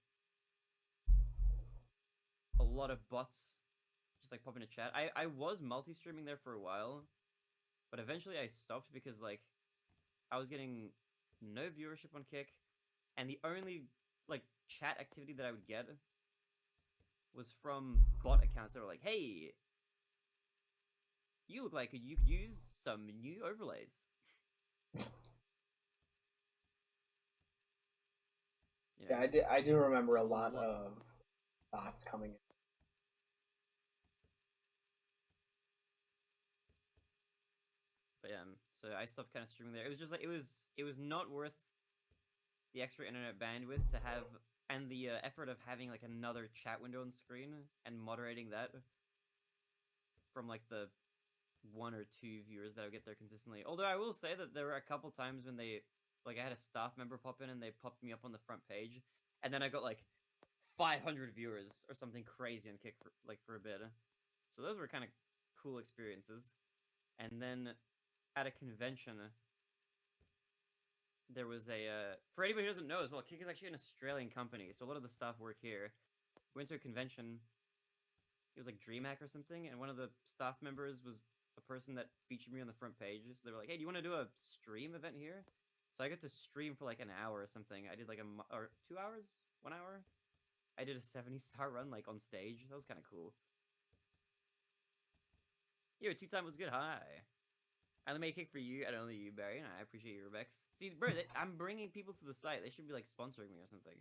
A lot of bots just like pop into chat. I was multi-streaming there for a while, but eventually I stopped because like I was getting no viewership on Kick, and the only like chat activity that I would get was from bot accounts that were like, "Hey, you look like you could use some new overlays." You know, Yeah, I do remember a just lot lots. of bots coming in. But yeah, so I stopped kind of streaming there. It was just like it was not worth the extra internet bandwidth to have and the effort of having like another chat window on screen and moderating that from like the one or two viewers that would get there consistently. Although I will say that there were a couple times when they like I had a staff member pop in and they popped me up on the front page, and then I got like 500 viewers or something crazy on Kick for a bit. So those were kind of cool experiences. And then at a convention, there was a for anybody who doesn't know as well, Kick is actually an Australian company, so a lot of the staff work here. We went to a convention. It was like DreamHack or something, and one of the staff members was a person that featured me on the front page. So they were like, "Hey, do you want to do a stream event here?" So I got to stream for like an hour or something. I did like or 2 hours, 1 hour. I did a 70-star run like on stage. That was kind of cool. Yo, two time was good. Hi. I only made a kick for you and only you, Barry, and I appreciate your Rebex. See, bro, I'm bringing people to the site. They should be like sponsoring me or something.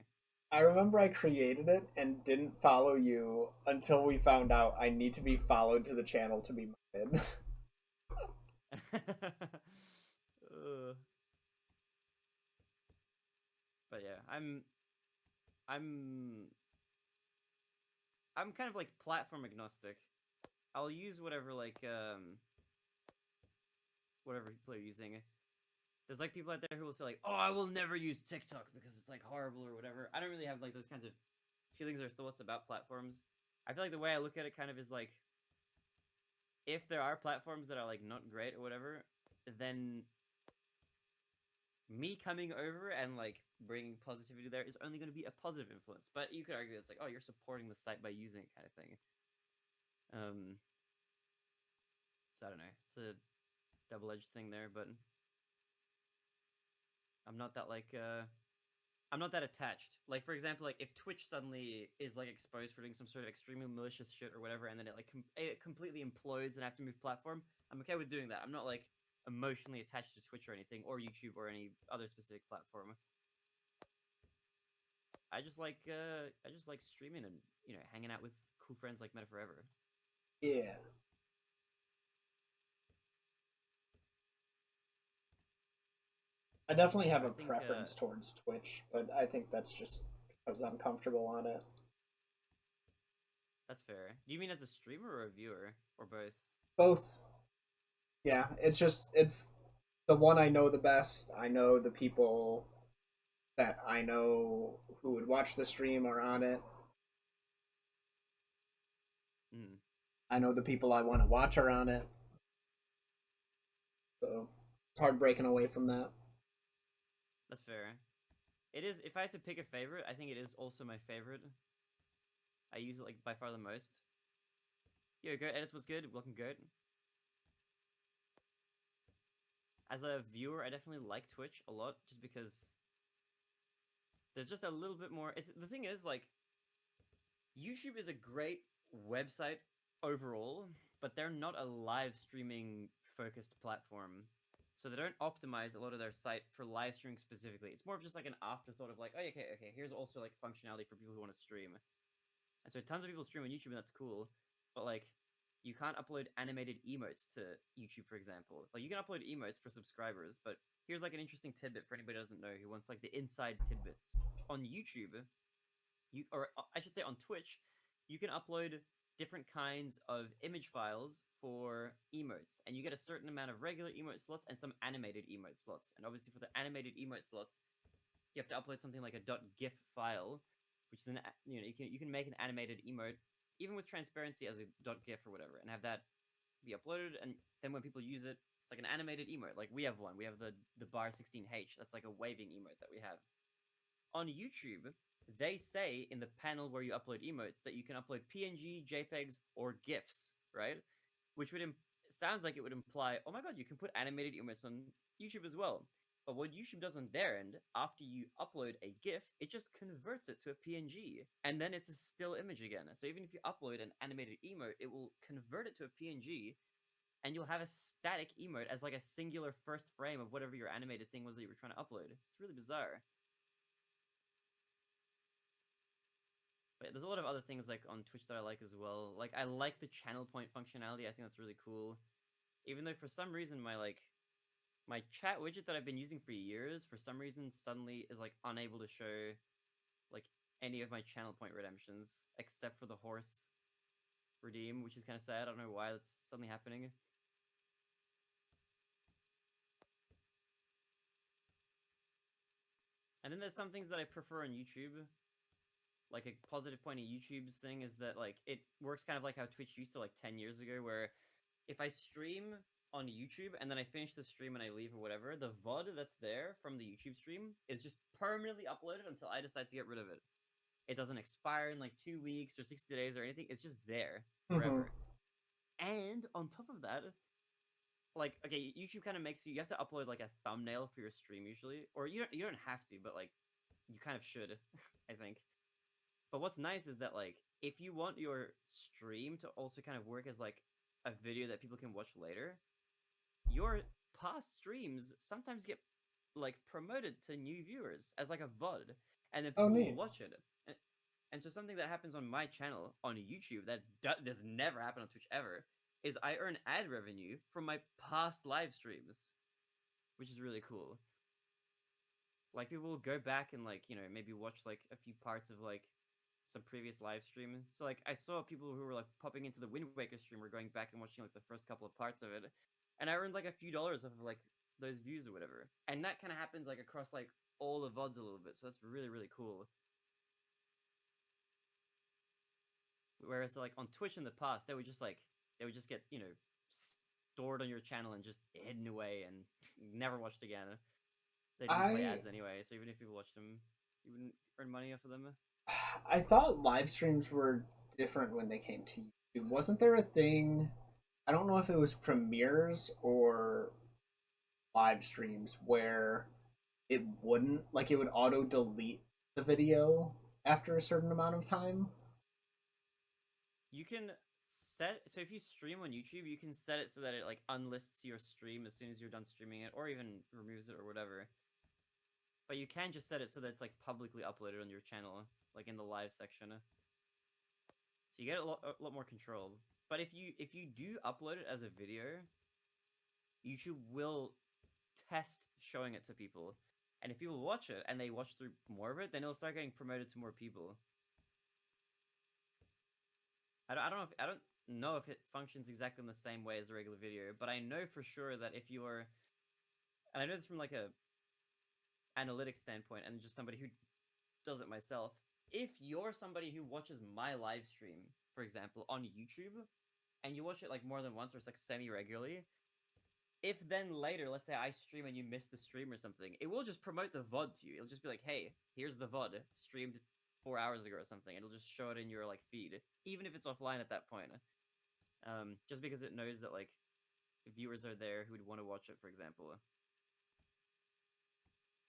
I remember I created it and didn't follow you until we found out I need to be followed to the channel to be modded. uh, but yeah, I'm I'm kind of like platform agnostic. I'll use whatever whatever people are using. There's like people out there who will say like, "Oh, I will never use TikTok because it's like horrible or whatever." I don't really have like those kinds of feelings or thoughts about platforms. I feel like the way I look at it kind of is like, if there are platforms that are like not great or whatever, then me coming over and like bringing positivity there is only going to be a positive influence. But you could argue it's like, oh, you're supporting the site by using it, kind of thing. Um, so I don't know. It's a double-edged thing there, but I'm not that like I'm not that attached. Like, for example, like if Twitch suddenly is like exposed for doing some sort of extremely malicious shit or whatever, and then it like it completely implodes and I have to move platform, I'm okay with doing that. I'm not like emotionally attached to Twitch or anything, or YouTube or any other specific platform. I just like streaming and hanging out with cool friends like Meta Forever. Yeah. I definitely have But a I think preference towards Twitch, but I think that's just because I'm comfortable on it. that's fair. Do you mean as a streamer or a viewer or both? Both. Yeah, it's the one I know the best. I know the people that I know who would watch the stream are on it. Mm, I know the people I want to watch are on it. So it's hard breaking away from that. that's fair. It is. If I had to pick a favorite, I think it is also my favorite. I use it like by far the most. Yo, Goat Edits was good. Welcome, Goat. As a viewer, I definitely like Twitch a lot, just because there's just a little bit more. It's the thing is like YouTube is a great website overall, but they're not a live streaming focused platform. So they don't optimize a lot of their site for live streaming specifically. It's more of just like an afterthought of like, oh, okay, here's also like functionality for people who want to stream. And so tons of people stream on YouTube, and that's cool. But like, you can't upload animated emotes to YouTube, for example. Like, you can upload emotes for subscribers, but here's like an interesting tidbit for anybody who doesn't know who wants like the inside tidbits. On YouTube, or I should say on Twitch, you can upload different kinds of image files for emotes, and you get a certain amount of regular emote slots and some animated emote slots. And obviously, for the animated emote slots, you have to upload something like a .gif file, which is you can make an animated emote even with transparency as a .gif or whatever, and have that be uploaded. And then when people use it, it's like an animated emote. Like we have one. We have the bar 16H. That's like a waving emote that we have on YouTube. They say in the panel where you upload emotes that you can upload PNG, JPEGs, or GIFs, right? Which would sounds like it would imply, oh my god, you can put animated emotes on YouTube as well. But what YouTube does on their end, after you upload a GIF, it just converts it to a PNG, and then it's a still image again. So even if you upload an animated emote, it will convert it to a PNG, and you'll have a static emote as like a singular first frame of whatever your animated thing was that you were trying to upload. It's really bizarre. But there's a lot of other things like on Twitch that I like as well. Like I like the channel point functionality. I think that's really cool. Even though for some reason my chat widget that I've been using for years, for some reason suddenly is like unable to show like any of my channel point redemptions except for the horse redeem, which is kind of sad. I don't know why that's suddenly happening. And then there's some things that I prefer on YouTube. Like a positive point of YouTube's thing is that like it works kind of like how Twitch used to like 10 years ago, where if I stream on YouTube and then I finish the stream and I leave or whatever, the VOD that's there from the YouTube stream is just permanently uploaded until I decide to get rid of it. It doesn't expire in like 2 weeks or 60 days or anything. It's just there Mm-hmm. forever. And on top of that, like okay, YouTube kind of makes you have to upload like a thumbnail for your stream usually, or you don't have to, but like you kind of should, I think. But what's nice is that like if you want your stream to also kind of work as like a video that people can watch later, your past streams sometimes get like promoted to new viewers as like a VOD, and then Oh, people will neat. watch it. And so something that happens on my channel on YouTube that does never happen on Twitch ever is I earn ad revenue from my past live streams, which is really cool. Like people will go back and like maybe watch like a few parts of like some previous live stream. So like I saw people who were like popping into the Wind Waker stream were going back and watching like the first couple of parts of it, and I earned like a few dollars off of like those views or whatever. And that kind of happens like across like all the VODs a little bit, so that's really cool. Whereas like on Twitch in the past, they would just get stored on your channel and just hidden away and never watched again. They didn't play I ads anyway, so even if people watched them, you wouldn't earn money off of them. I thought live streams were different when they came to YouTube. Wasn't there a thing? I don't know if it was premieres or live streams where it wouldn't like it would auto delete the video after a certain amount of time. You can set so if you stream on YouTube, you can set it so that it like unlists your stream as soon as you're done streaming it, or even removes it or whatever. But you can just set it so that it's like publicly uploaded on your channel, like in the live section. So you get a lot more control. But if you do upload it as a video, YouTube will test showing it to people. And if people watch it and they watch through more of it, then it'll start getting promoted to more people. I don't know if it functions exactly in the same way as a regular video, but I know for sure that if you're, and I know this from like a analytics standpoint and just somebody who does it myself, if you're somebody who watches my live stream, for example, on YouTube, and you watch it like more than once or it's like semi-regularly, if then later, let's say I stream and you miss the stream or something, it will just promote the VOD to you. It'll just be like, hey, here's the VOD streamed 4 hours ago or something. It'll just show it in your like feed, even if it's offline at that point. Just because it knows that like viewers are there who would want to watch it, for example.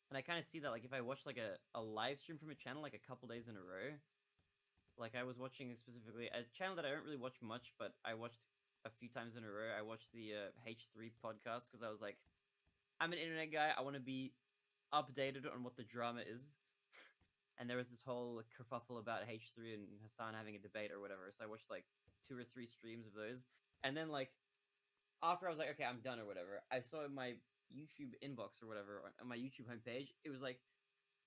And I kind of see that like if I watch like a live stream from a channel like a couple days in a row, like I was watching specifically a channel that I don't really watch much, but I watched a few times in a row. I watched the H3 podcast because I was like, I'm an internet guy. I want to be updated on what the drama is. And there was this whole kerfuffle about H3 and Hassan having a debate or whatever. So I watched like 2 or 3 streams of those. And then like after I was like, okay, I'm done or whatever, I saw in my YouTube inbox or whatever on my YouTube homepage, it was like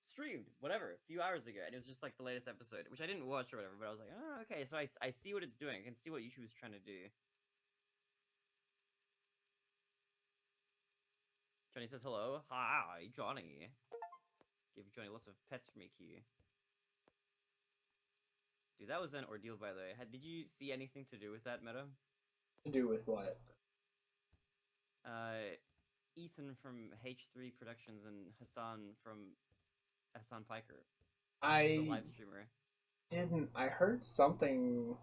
streamed whatever a few hours ago, and it was just like the latest episode, which I didn't watch or whatever. But I was like, oh, okay, so I see what it's doing. I can see what YouTube is trying to do. Johnny says hello. Hi, Johnny. Give Johnny lots of pets for me, Q. Dude, that was an ordeal, by the way. Did you see anything to do with that meta? To do with what? Uh, Ethan from H3 Productions and Hassan from Hassan Piker, the I live streamer. didn't. I heard something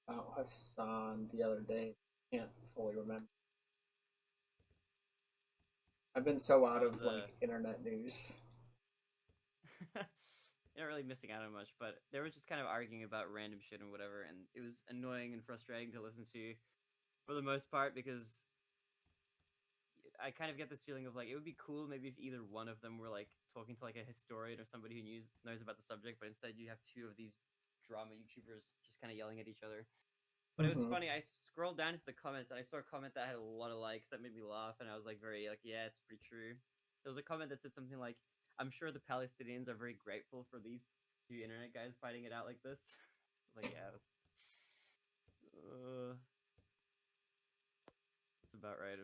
about Hassan the other day. Can't fully remember. I've been so out That was of like internet news. You're not really missing out on much, but they were just kind of arguing about random shit and whatever, and it was annoying and frustrating to listen to for the most part because I kind of get this feeling of like it would be cool maybe if either one of them were like talking to like a historian or somebody who knows about the subject, but instead you have two of these drama YouTubers just kind of yelling at each other. But it was Mm-hmm. funny. I scrolled down into the comments and I saw a comment that had a lot of likes that made me laugh, and I was like, very like, yeah, it's pretty true. There was a comment that said something like, "I'm sure the Palestinians are very grateful for these two internet guys fighting it out like this." I was like, yeah, uh, that's about right.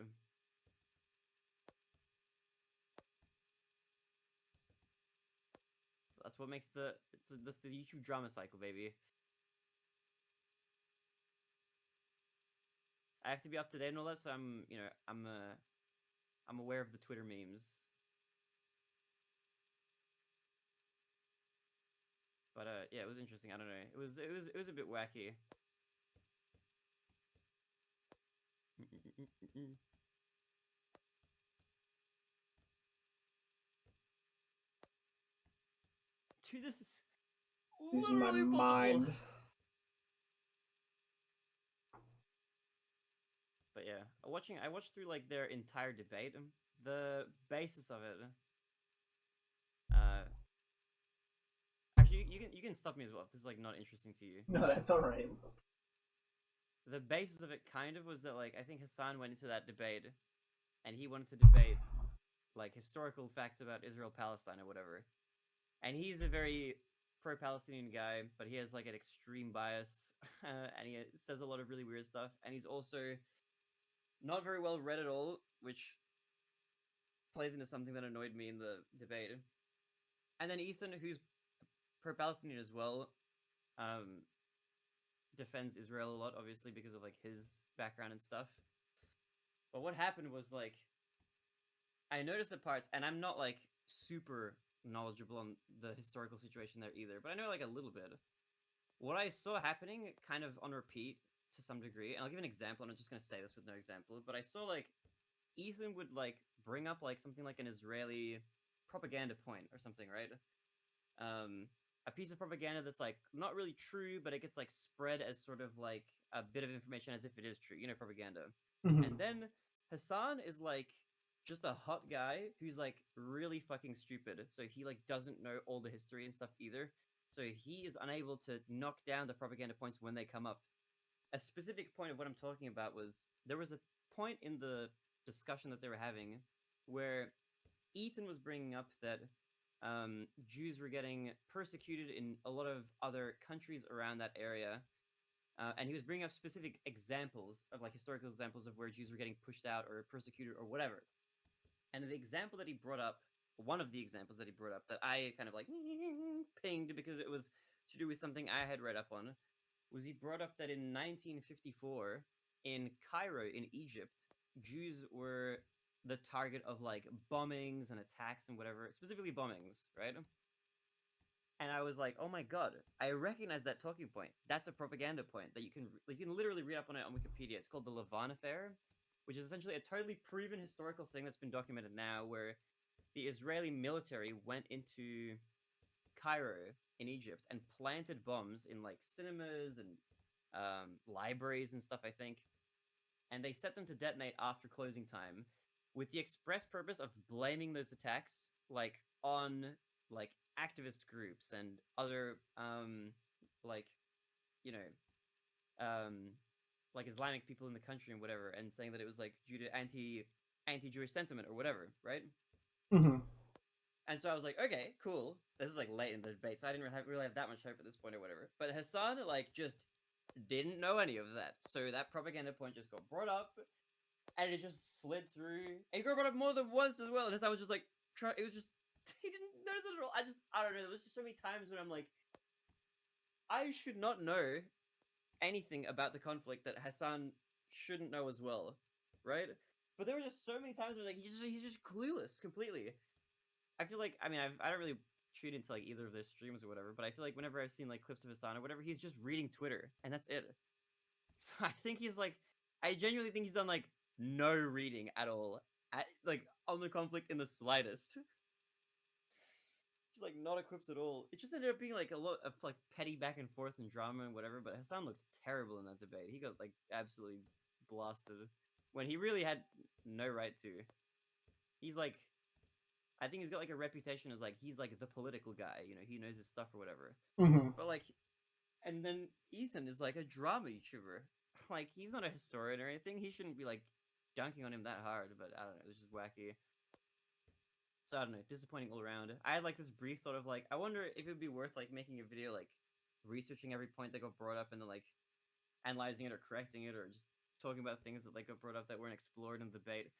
That's what makes that's the YouTube drama cycle, baby. I have to be up to date and all that, so I'm aware of the Twitter memes. But yeah, it was interesting. I don't know. It was a bit wacky. Dude, this is Losing my literally impossible. mind. But yeah, I watched through like their entire debate. The basis of it. Uh, actually, you can stop me as well if this is like not interesting to you. No, that's all right. The basis of it kind of was that like I think Hassan went into that debate and he wanted to debate like historical facts about Israel Palestine or whatever. And he's a very pro-Palestinian guy, but he has like an extreme bias, and he says a lot of really weird stuff. And he's also not very well read at all, which plays into something that annoyed me in the debate. And then Ethan, who's pro-Palestinian as well, um, defends Israel a lot, obviously because of like his background and stuff. But what happened was like I noticed at parts, and I'm not like super knowledgeable on the historical situation there either, but I know like a little bit. What I saw happening kind of on repeat to some degree, and I'll give an example. I'm not just going to say this with no example, but I saw like Ethan would like bring up like something like an Israeli propaganda point or something, right? Um, a piece of propaganda that's like not really true, but it gets like spread as sort of like a bit of information as if it is true, propaganda. Mm-hmm. And then Hassan is like just a hot guy who's like really fucking stupid. So he like doesn't know all the history and stuff either. So he is unable to knock down the propaganda points when they come up. A specific point of what I'm talking about was there was a point in the discussion that they were having where Ethan was bringing up that Jews were getting persecuted in a lot of other countries around that area. And he was bringing up specific examples of like historical examples of where Jews were getting pushed out or persecuted or whatever. And the example that he brought up, one of the examples that he brought up that I kind of like pinged because it was to do with something I had read up on, was he brought up that in 1954 in Cairo in Egypt, Jews were the target of like bombings and attacks and whatever, specifically bombings, right? And I was like, oh my god, I recognize that talking point. That's a propaganda point that you can literally read up on it on Wikipedia. It's called the Lavon Affair, which is essentially a totally proven historical thing that's been documented now, where the Israeli military went into Cairo in Egypt and planted bombs in like cinemas and libraries and stuff. I think, and they set them to detonate after closing time, with the express purpose of blaming those attacks like on like activist groups and other like you know um like Islamic people in the country and whatever, and saying that it was like due to anti-Jewish sentiment or whatever, right? Mm-hmm. And so I was like, okay, cool. This is like late in the debate, so I didn't really have that much hope at this point or whatever. But Hassan like just didn't know any of that, so that propaganda point just got brought up, and it just slid through. And he got brought up more than once as well. And I was just like, it was just he didn't notice it at all. I don't know. There was just so many times when I'm like, I should not know anything about the conflict that Hassan shouldn't know as well, right? But there were just so many times where like he's just clueless completely. I feel like I don't really tune into like either of their streams or whatever, but I feel like whenever I've seen like clips of Hassan or whatever, he's just reading Twitter and that's it. So I think he's like, I genuinely think he's done like no reading at all, like on the conflict in the slightest. Just like not equipped at all. It just ended up being like a lot of like petty back and forth and drama and whatever. But Hassan looked terrible in that debate. He got like absolutely blasted when he really had no right to. He's like, I think he's got like a reputation as like he's like the political guy. He knows his stuff or whatever. Mm-hmm. But like, and then Ethan is like a drama YouTuber. Like he's not a historian or anything. He shouldn't be like dunking on him that hard. But I don't know. It was just wacky. So I don't know. Disappointing all around. I had like this brief thought of like, I wonder if it would be worth like making a video like researching every point that got brought up and then like analyzing it or correcting it or just talking about things that like got brought up that weren't explored in the debate.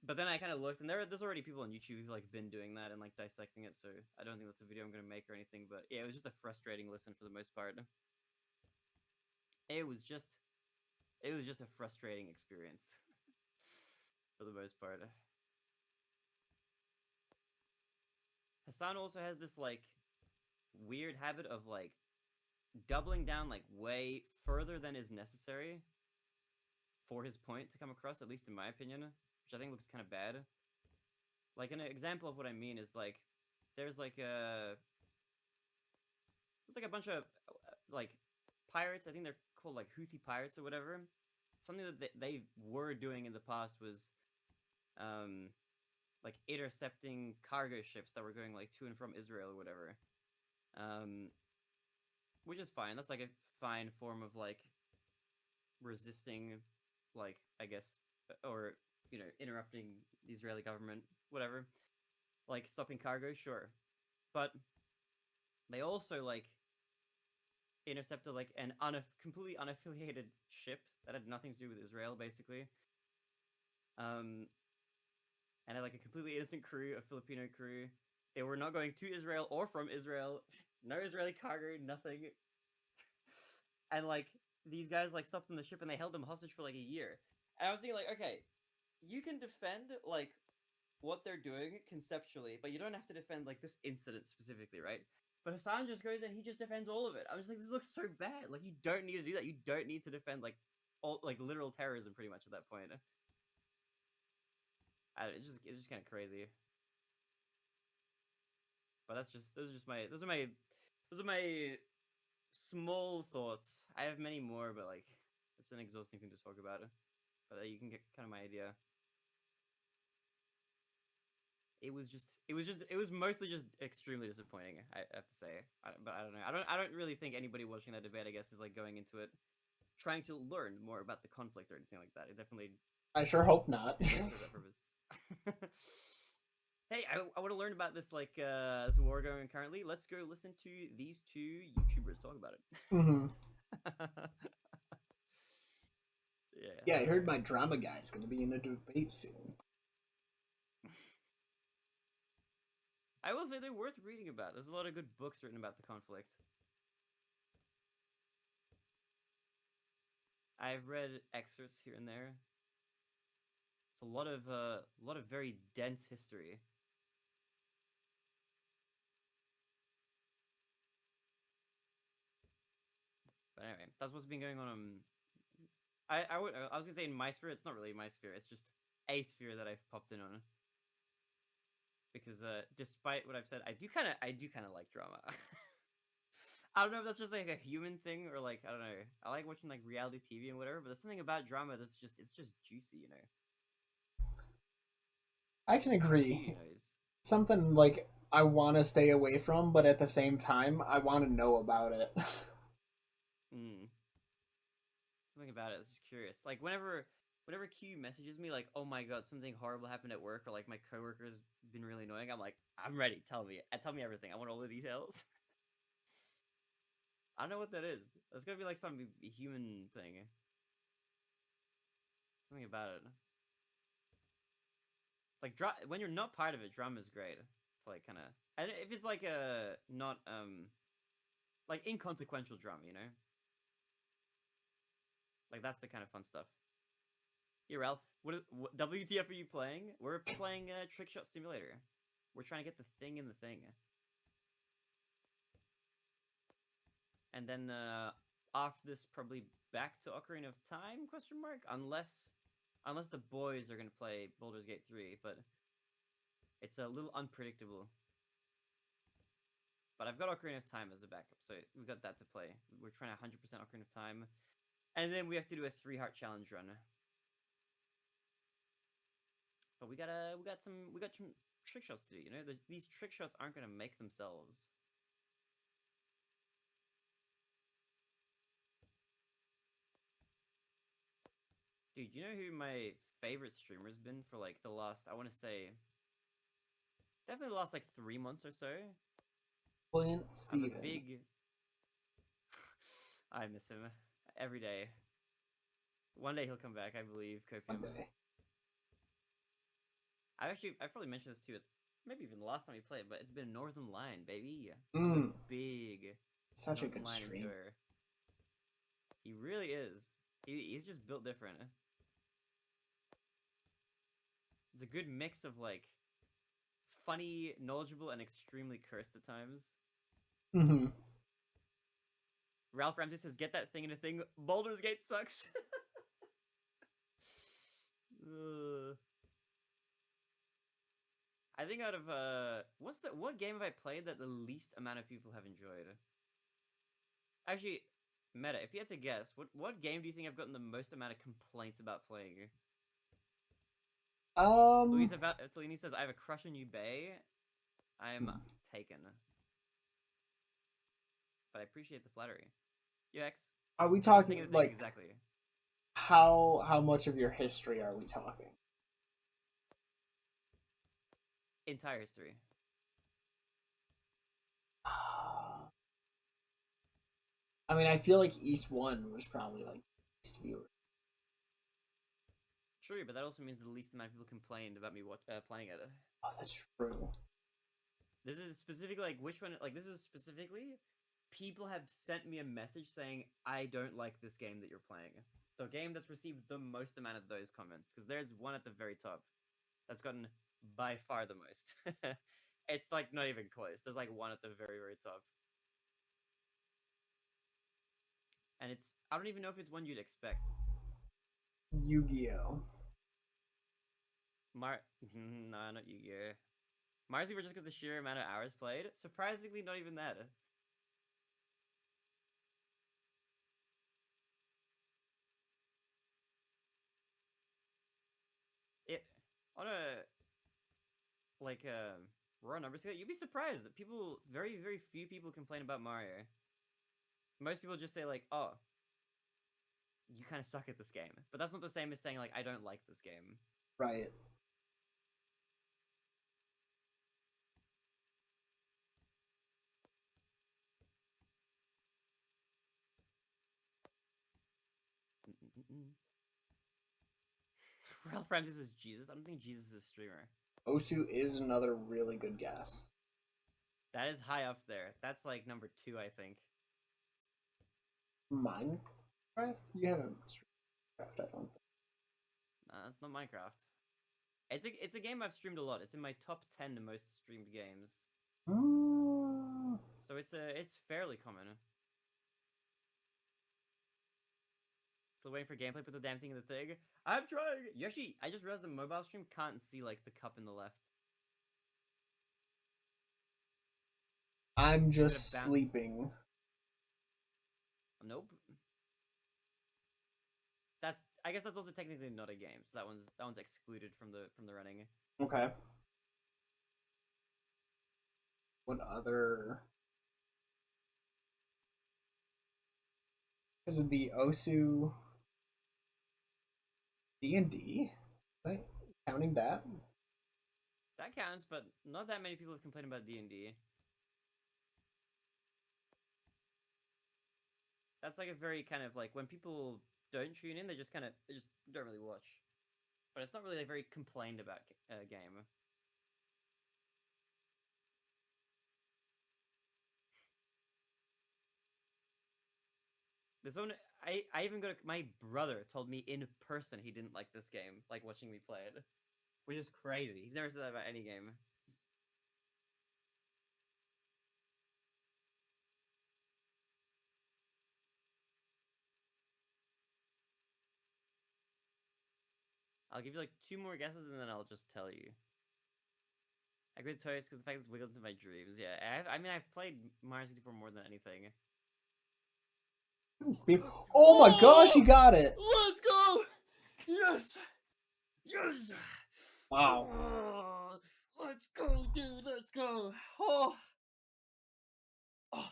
But then I kind of looked, and there's already people on YouTube who've like been doing that and like dissecting it. So I don't think that's a video I'm gonna make or anything. But yeah, it was just a frustrating listen for the most part. It was just it was just a frustrating experience for the most part. Hassan also has this like weird habit of like doubling down like way further than is necessary for his point to come across, at least in my opinion, which I think looks kind of bad. Like an example of what I mean is like there's like a bunch of like pirates. I think they're called like Houthi pirates or whatever. Something that they were doing in the past was like intercepting cargo ships that were going like to and from Israel or whatever. Which is fine. That's like a fine form of like resisting, like I guess, or interrupting the Israeli government, whatever. Like stopping cargo, sure, but they also like intercepted like an completely unaffiliated ship that had nothing to do with Israel, basically. Um, and had like a completely innocent crew, a Filipino crew. They were not going to Israel or from Israel. No Israeli cargo, nothing. And like these guys like stopped them the ship and they held them hostage for like a year. And I was thinking like, okay, you can defend like what they're doing conceptually, but you don't have to defend like this incident specifically, right? But Hassan just goes and he just defends all of it. I was like, this looks so bad. Like you don't need to do that. You don't need to defend like all like literal terrorism pretty much at that point. It's just kind of crazy. But that's just those are my small thoughts. I have many more, but like it's an exhausting thing to talk about. But you can get kind of my idea. It was mostly just extremely disappointing. I have to say, but I don't know. I don't really think anybody watching that debate, I guess, is like going into it trying to learn more about the conflict or anything like that. It definitely I sure hope not. didn't serve that purpose. Hey, I want to learn about this like this war going currently. Let's go listen to these two YouTubers talk about it. Mm-hmm. Yeah, Yeah, I I don't heard know. my drama guy's going to be in a debate soon. I will say they're worth reading about. There's a lot of good books written about the conflict. I've read excerpts here and there. It's a lot of very dense history. But anyway, that's what's been going on. I was gonna say in my sphere. It's not really my sphere. It's just a sphere that I've popped in on. Because despite what I've said, I do kind of like drama. I don't know if that's just like a human thing or like I don't know. I like watching like reality TV and whatever, but there's something about drama that's just it's just juicy, you know. I can Q agree. knows. Something like I want to stay away from, but at the same time, I want to know about it. Hmm. Something about it. I was just curious. Like whenever Q messages me like, "Oh my god, something horrible happened at work," or like my coworker's been really annoying, I'm like, "I'm ready. Tell me. Tell me everything. I want all the details." I don't know what that is. That's gonna be like some human thing. Something about it. Like when you're not part of it, drama is great. It's like kind of, and if it's like a not like inconsequential drama, you know, like that's the kind of fun stuff. Hey Ralph, what WTF are you playing? We're playing Trickshot Simulator. We're trying to get the thing in the thing, and then after this, probably back to Ocarina of Time? Question mark. Unless the boys are gonna play Baldur's Gate 3, but it's a little unpredictable. But I've got Ocarina of Time as a backup, so we've got that to play. We're trying to 100% Ocarina of Time. And then we have to do a 3-heart challenge run. But we got some trick shots to do, you know? These trick shots aren't gonna make themselves. Dude, you know who my favorite streamer has been for like the last, I wanna say, definitely the last like 3 months or so? Clint I'm a Stevens. big I miss him every day. One day he'll come back, I believe, One Copium. day. I've probably mentioned this too, maybe even the last time we played, but it's been Northern Lion, baby. I'm a Mm, big such a Northern good Lion stream. enjoyer. He really is. He's just built different. It's a good mix of like funny, knowledgeable, and extremely cursed at times. Mm-hmm. Ralph Ramsey says, "Get that thing in a thing." Baldur's Gate sucks. Uh, I think out of what game have I played that the least amount of people have enjoyed? Actually, Meta, if you had to guess, what game do you think I've gotten the most amount of complaints about playing? Um, Louisa Tellini says, I have a crush on you, Bay. I am taken. But I appreciate the flattery. UX, are we I've been talking thinking the thing like exactly. how much of your history are we talking? Entire history. I mean, I feel like East One was probably like least viewer. True, but that also means the least amount of people complained about me playing it. Oh, that's true. This is specifically like which one? Like this is specifically people have sent me a message saying I don't like this game that you're playing. The game that's received the most amount of those comments because there's one at the very top that's gotten by far the most. It's like not even close. There's like one at the very very top, and it's I don't even know if it's one you'd expect. Yu-Gi-Oh. No, not Yu-Gi-Oh. Mars Weaver just because the sheer amount of hours played. Surprisingly, not even that. It on a like raw numbers scale, you'd be surprised that very very few people complain about Mario. Most people just say like, "Oh, you kind of suck at this game," but that's not the same as saying like, "I don't like this game." Right. Ralph Ramsey says Jesus. I don't think Jesus is a streamer. Osu is another really good guess. That is high up there. That's like number 2, I think. Minecraft? You haven't Minecraft, I don't think. Nah, it's not Minecraft. It's a game I've streamed a lot. It's in my top 10 most streamed games. So it's fairly common. Still waiting for gameplay. Put the damn thing in the thing. I'm trying. Yoshi, I just realized the mobile stream can't see like the cup in the left. I'm It's gonna just bounce. sleeping. Nope. I guess that's also technically not a game. So that one's excluded from the running. Okay. What other? Because it'd be Osu D&D? Like, counting that? That counts, but not that many people have complained about D&D. That's like a very kind of like when people don't tune in, they just don't really watch. But it's not really a very complained about game. This one, I even got my brother told me in person he didn't like this game, like watching me play it, which is crazy. He's never said that about any game. I'll give you like 2 more guesses and then I'll just tell you. I agree with Toys because the fact it's wiggled into my dreams. Yeah, I mean I've played Mario 64 more than anything. Oh my gosh, you got it! Let's go! Yes! Yes! Wow. Oh, let's go, dude. Let's go. Oh. Oh.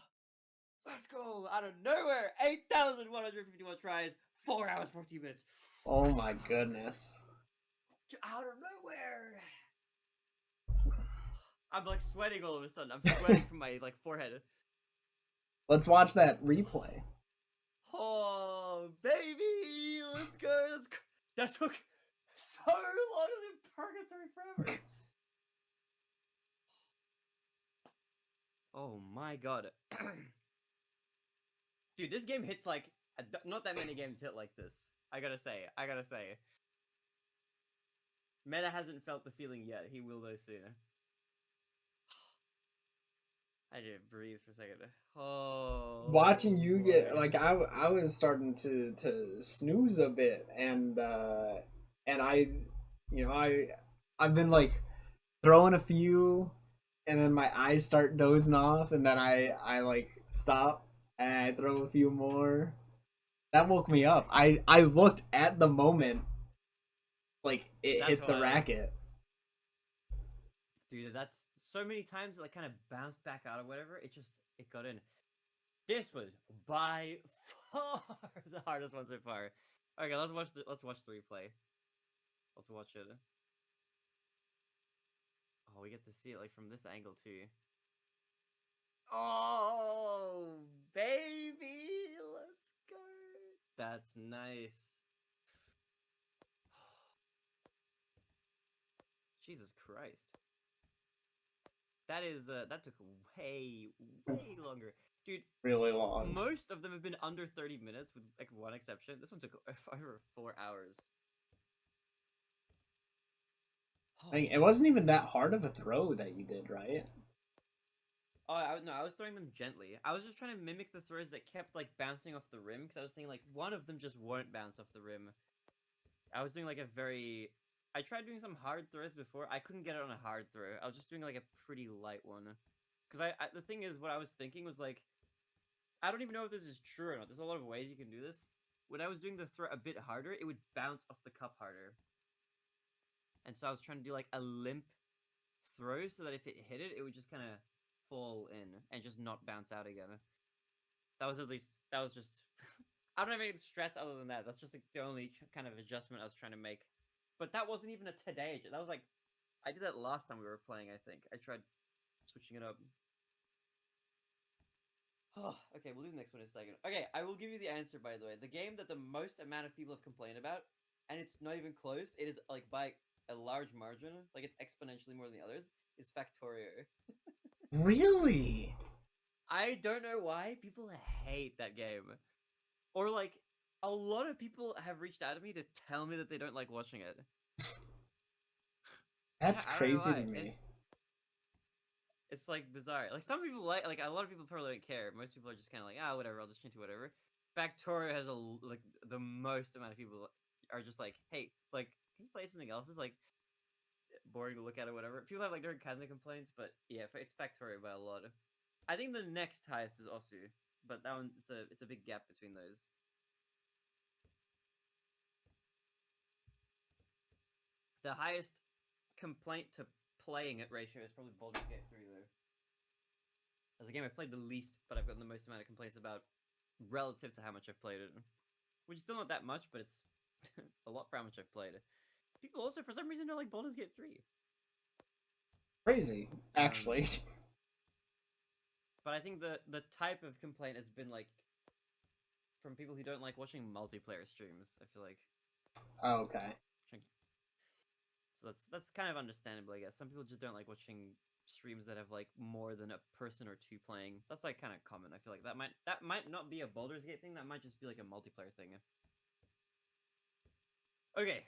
Let's go. Out of nowhere. 8,151 tries. 4 hours, 14 minutes. Oh my goodness. Out of nowhere. I'm like sweating all of a sudden. I'm sweating from my like forehead. Let's watch that replay. Oh, baby. Let's go. Let's go. That took so long. It was in purgatory forever. Oh my god. Dude, this game hits like not that many games hit like this. I gotta say. Meta hasn't felt the feeling yet. He will though soon. I didn't breathe for a second. Oh, Watching you get boy. like I was starting to snooze a bit and you know, I've been like throwing a few, and then my eyes start dozing off, and then I like stop and I throw a few more. That woke me up. I looked at the moment like it That's hit the wild. racket. Dude, that's so many times it like kind of bounced back out or whatever. It got in. This was by far the hardest one so far. Okay, let's watch the replay. Let's watch it. Oh, we get to see it like from this angle too. Oh, baby, let's go. That's nice. Jesus Christ. That took way It's longer. Dude, really long. most of them have been under 30 minutes with like one exception. This one took over 4 hours. I Oh. mean, it wasn't even that hard of a throw that you did, right? Oh, no, I was throwing them gently. I was just trying to mimic the throws that kept like bouncing off the rim because I was thinking like one of them just won't bounce off the rim. I was doing like a very I tried doing some hard throws before. I couldn't get it on a hard throw. I was just doing like a pretty light one. Because the thing is, what I was thinking was like, I don't even know if this is true or not. There's a lot of ways you can do this. When I was doing the throw a bit harder, it would bounce off the cup harder. And so I was trying to do like a limp throw so that if it hit it, it would just kind of fall in and just not bounce out again. That was just. I don't have any stress other than that. That's just like the only kind of adjustment I was trying to make. But that wasn't even a today. That was like I did that last time we were playing. I think I tried switching it up. Oh, okay, we'll do the next one in a second. Okay, I will give you the answer, by the way. The game that the most amount of people have complained about, and it's not even close, it is like by a large margin, like it's exponentially more than the others, is Factorio. Really? I don't know why people hate that game. Or like, a lot of people have reached out to me to tell me that they don't like watching it. That's I don't know crazy to why. me. It's like bizarre. Like some people like a lot of people probably don't care. Most people are just kind of like, ah, whatever. I'll just into whatever. Factorio has like the most amount of people are just like, hey, like, can you play something else? It's like boring to look at or whatever. People have like different kinds of complaints, but yeah, it's Factorio by a lot. I think the next highest is Osu, but that one it's a big gap between those. The highest complaint to playing it ratio is probably Baldur's Gate 3 though. As a game I've played the least, but I've gotten the most amount of complaints about relative to how much I've played it. Which is still not that much, but it's a lot for how much I've played. People also, for some reason, don't like Baldur's Gate 3. Crazy, Um, actually. but I think the type of complaint has been like from people who don't like watching multiplayer streams. I feel like, Oh, okay. so that's kind of understandable, I guess. Some people just don't like watching streams that have like more than a person or two playing. That's like kind of common. I feel like that might not be a Baldur's Gate thing. That might just be like a multiplayer thing. Okay.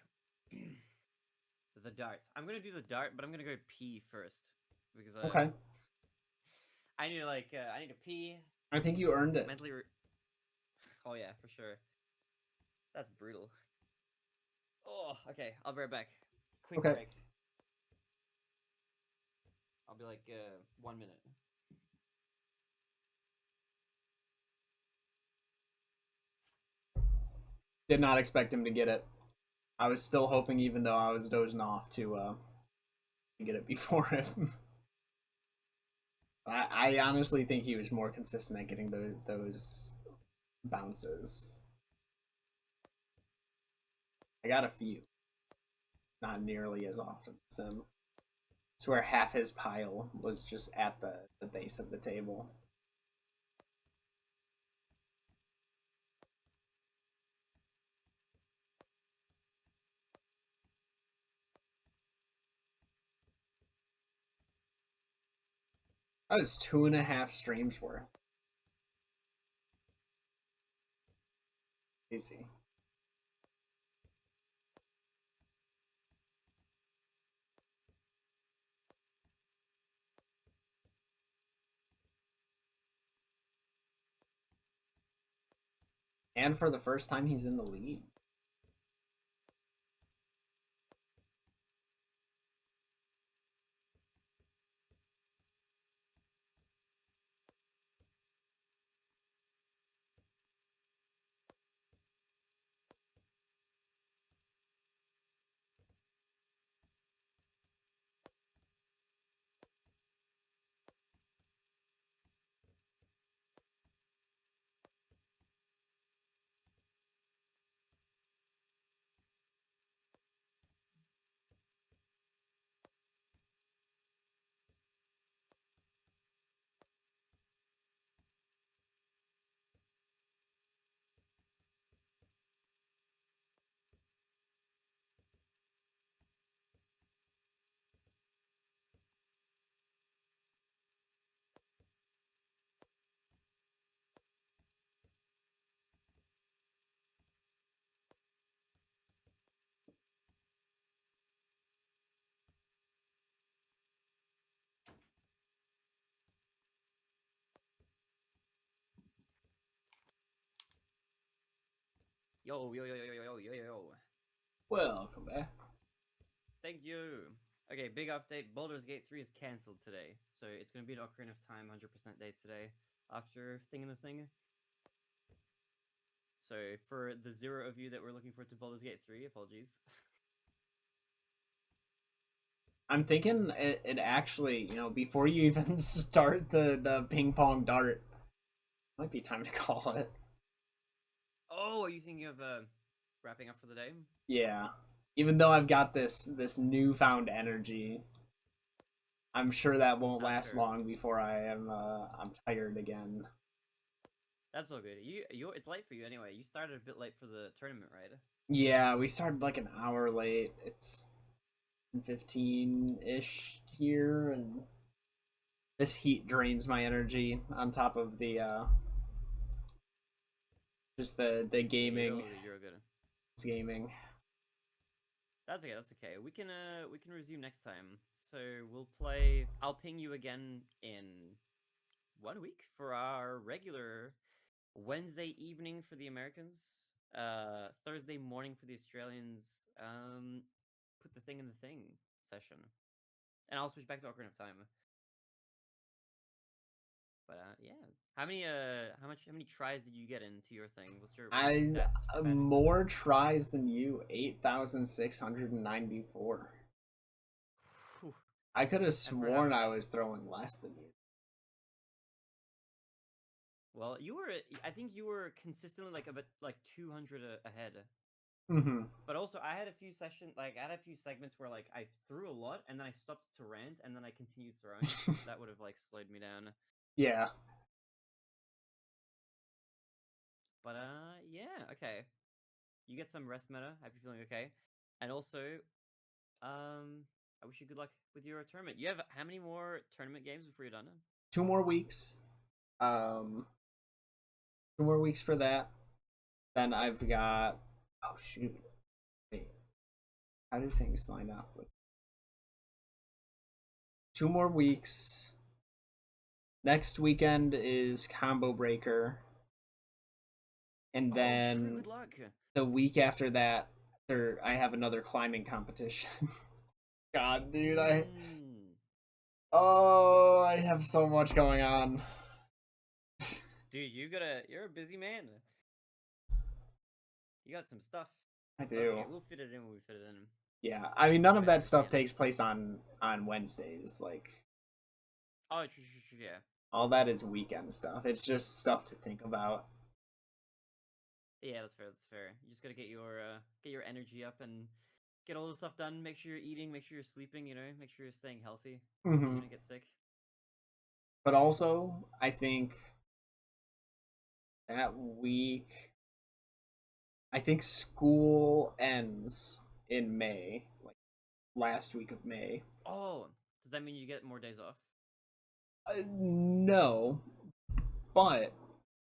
The dart. I'm gonna do the dart, but I'm gonna go pee first because Okay. I need to I need to pee. I think you earned it. Mentally. Oh yeah, for sure. That's brutal. Oh, okay. I'll be right back. Quick Okay. break. I'll be like 1 minute. Did not expect him to get it. I was still hoping, even though I was dozing off, to get it before him. I honestly think he was more consistent at getting those bounces. I got a few, not nearly as often as him. It's where half his pile was just at the base of the table. That was 2.5 streams worth. Easy. And for the first time, he's in the lead. Yo, yo, yo, yo, yo, yo, yo, yo. Welcome back. Thank you. Okay, big update. Baldur's Gate 3 is cancelled today. So it's going to be an Ocarina of Time 100% day today after Thing in the Thing. So for the zero of you that were looking forward to Baldur's Gate 3, apologies. I'm thinking it actually, before you even start the ping pong dart, might be time to call it. Oh, are you thinking of wrapping up for the day? Yeah. Even though I've got this newfound energy, I'm sure that won't That's last fair. long before I'm tired again. That's all good. It's late for you anyway. You started a bit late for the tournament, right? Yeah, we started like an hour late. It's 15-ish here, and this heat drains my energy on top of the just the gaming. You're good. It's gaming. That's okay. That's okay. We can resume next time. So we'll play. I'll ping you again in 1 week for our regular Wednesday evening for the Americans, Thursday morning for the Australians. Put the thing in the thing session, and I'll switch back to Ocarina of Time. But yeah, how many tries did you get into your thing? What's your I stats for batting? more tries than you, 8,694. Whew. I could have And for sworn I average, was throwing less than you. well, you were. I think you were consistently like a bit like 200 ahead. Mm-hmm. But also, I had a few sessions, like I had a few segments where like I threw a lot and then I stopped to rant and then I continued throwing. That would have like slowed me down. Yeah. But yeah, okay. You get some rest meta. Hope you're feeling okay. And also, I wish you good luck with your tournament. You have how many more tournament games before you're done? 2 more weeks. Um, 2 more weeks for that. Then I've got. Oh shoot! Wait, how do things line up? 2 more weeks. Next weekend is Combo Breaker, and Oh, true. then Good luck. the week after that, I have another climbing competition. God, dude, Mm. I have so much going on. Dude, you're a busy man. You got some stuff. I But that's do. okay. We'll fit it in when we fit it in. Yeah, I mean, none of Best that we stuff can. takes place on Wednesdays. Like Oh, true, true, true, yeah. all that is weekend stuff. It's just stuff to think about. Yeah, that's fair. That's fair. You just gotta get your energy up and get all the stuff done. Make sure you're eating. Make sure you're sleeping. You know, make sure you're staying healthy so you Hmm. don't get sick. But also, I think that week, I think school ends in May, like last week of May. Oh, does that mean you get more days off? No, but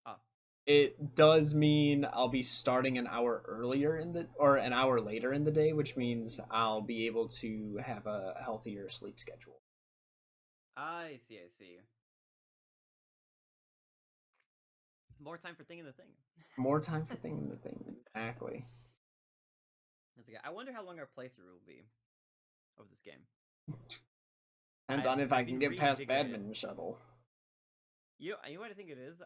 Ah, it does mean I'll be starting an hour earlier or an hour later in the day, which means I'll be able to have a healthier sleep schedule. I see. I see. More time for thinking the thing. More time for thinking the thing. Exactly. That's okay. I wonder how long our playthrough will be of this game. Depends on if I I've can been get past reinvigorated. badminton shuttle. You know what I think it is?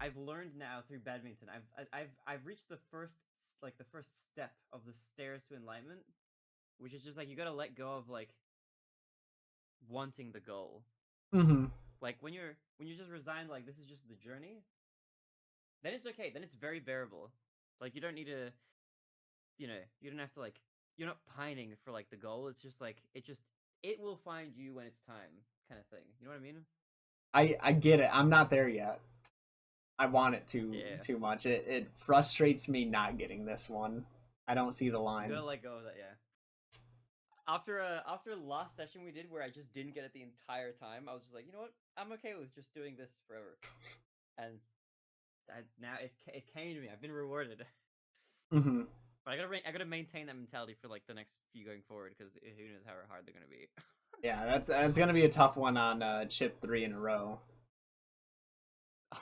I've learned now through badminton. I've reached the first step of the stairs to enlightenment, which is just like you gotta let go of like wanting the goal. Mm-hmm. Like when you're just resigned, like this is just the journey, then it's okay. Then it's very bearable. Like you don't need to, you don't have to like you're not pining for like the goal. It's just like it will find you when it's time, kind of thing. You know what I mean? I get it. I'm not there yet. I want it Yeah. too much. It frustrates me not getting this one. I don't see the You line. gotta let go of that, yeah. After last session we did where I just didn't get it the entire time, I was just like, you know what? I'm okay with just doing this forever. And now it came to me. I've been rewarded. Mm-hmm. But I gotta maintain that mentality for like the next few going forward because who knows how hard they're gonna be. Yeah, that's gonna be a tough one on chip 3 in a row.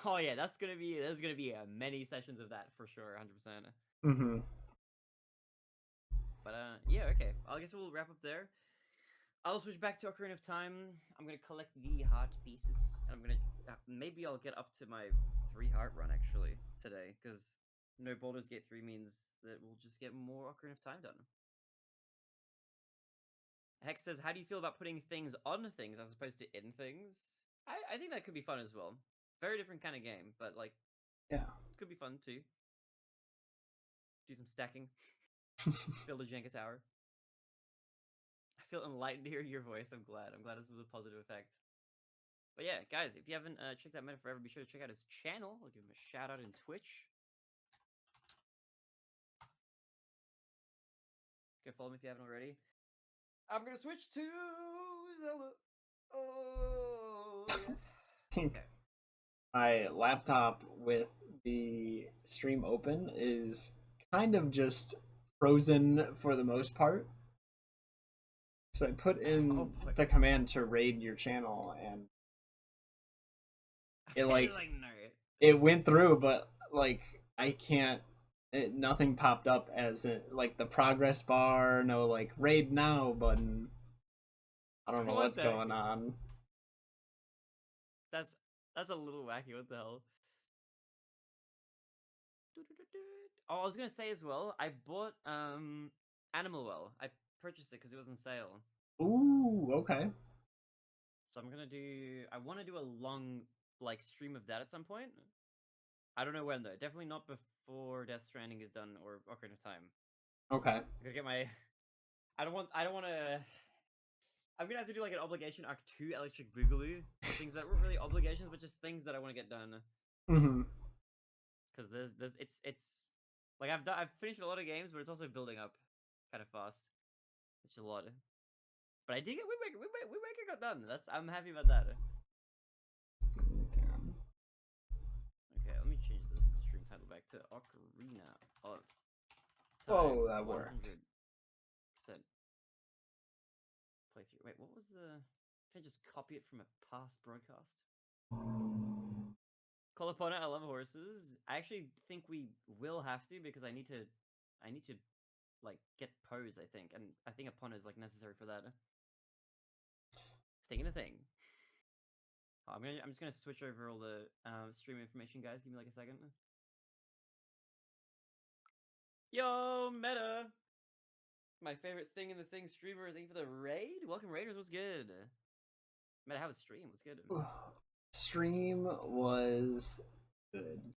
Oh yeah, there's gonna be many sessions of that for sure, 100%. Mm-hmm. But yeah, okay. I guess we'll wrap up there. I'll switch back to Ocarina of Time. I'm gonna collect the heart pieces, and I'm gonna maybe I'll get up to my 3 heart run actually today, because no Baldur's Gate 3 means that we'll just get more Ocarina of Time done. Hex says, "How do you feel about putting things on things as opposed to in things?" I think that could be fun as well. Very different kind of game, but like, Yeah. could be fun too. Do some stacking, build a Jenga tower. I feel enlightened to hear your voice. I'm glad. I'm glad this is a positive effect. But yeah, guys, if you haven't checked out Meta Forever, be sure to check out his channel. I'll give him a shout out in Twitch. Go follow him if you haven't already. I'm gonna switch to Zelda. Oh yeah. Okay. My laptop with the stream open is kind of just frozen for the most part. So I put Oh in boy. the command to raid your channel, and it like like no. it went through, but like I can't. Nothing popped up as like the progress bar, no like raid now button. I don't know What what's the heck? going on. That's that's a little wacky. What the hell? Oh, I was gonna say as well. I bought Animal Well. I purchased it because it was on sale. Ooh, okay. So I'm gonna do. I want to do a long like stream of that at some point. I don't know when though. Definitely not before Death Stranding is done or Ocarina of Time. Okay. I gotta get my. I don't want. I don't want to. I'm gonna have to do like an obligation arc 2 Electric Boogaloo for things that weren't really obligations, but just things that I want to get done. Mm-hmm. Because there's it's like I've finished a lot of games, but it's also building up kind of fast. It's just a lot. But I did get Wind Waker got done. I'm happy about that. Okay, let me change the stream title back to Ocarina of Time. Oh, that worked. 100% playthrough. Wait, what was the? Can I just copy it from a past broadcast? Call upon it. I love horses. I actually think we will have to because I need to like get pose. I think, and I think upon is like necessary for that. Thing in a thing. Oh, I'm just gonna switch over all the stream information, guys. Give me like a second. Yo, Meta! My favorite thing in the thing streamer. Thank you for the raid. Welcome, Raiders. What's good? Meta, how was stream? What's good? Stream was good.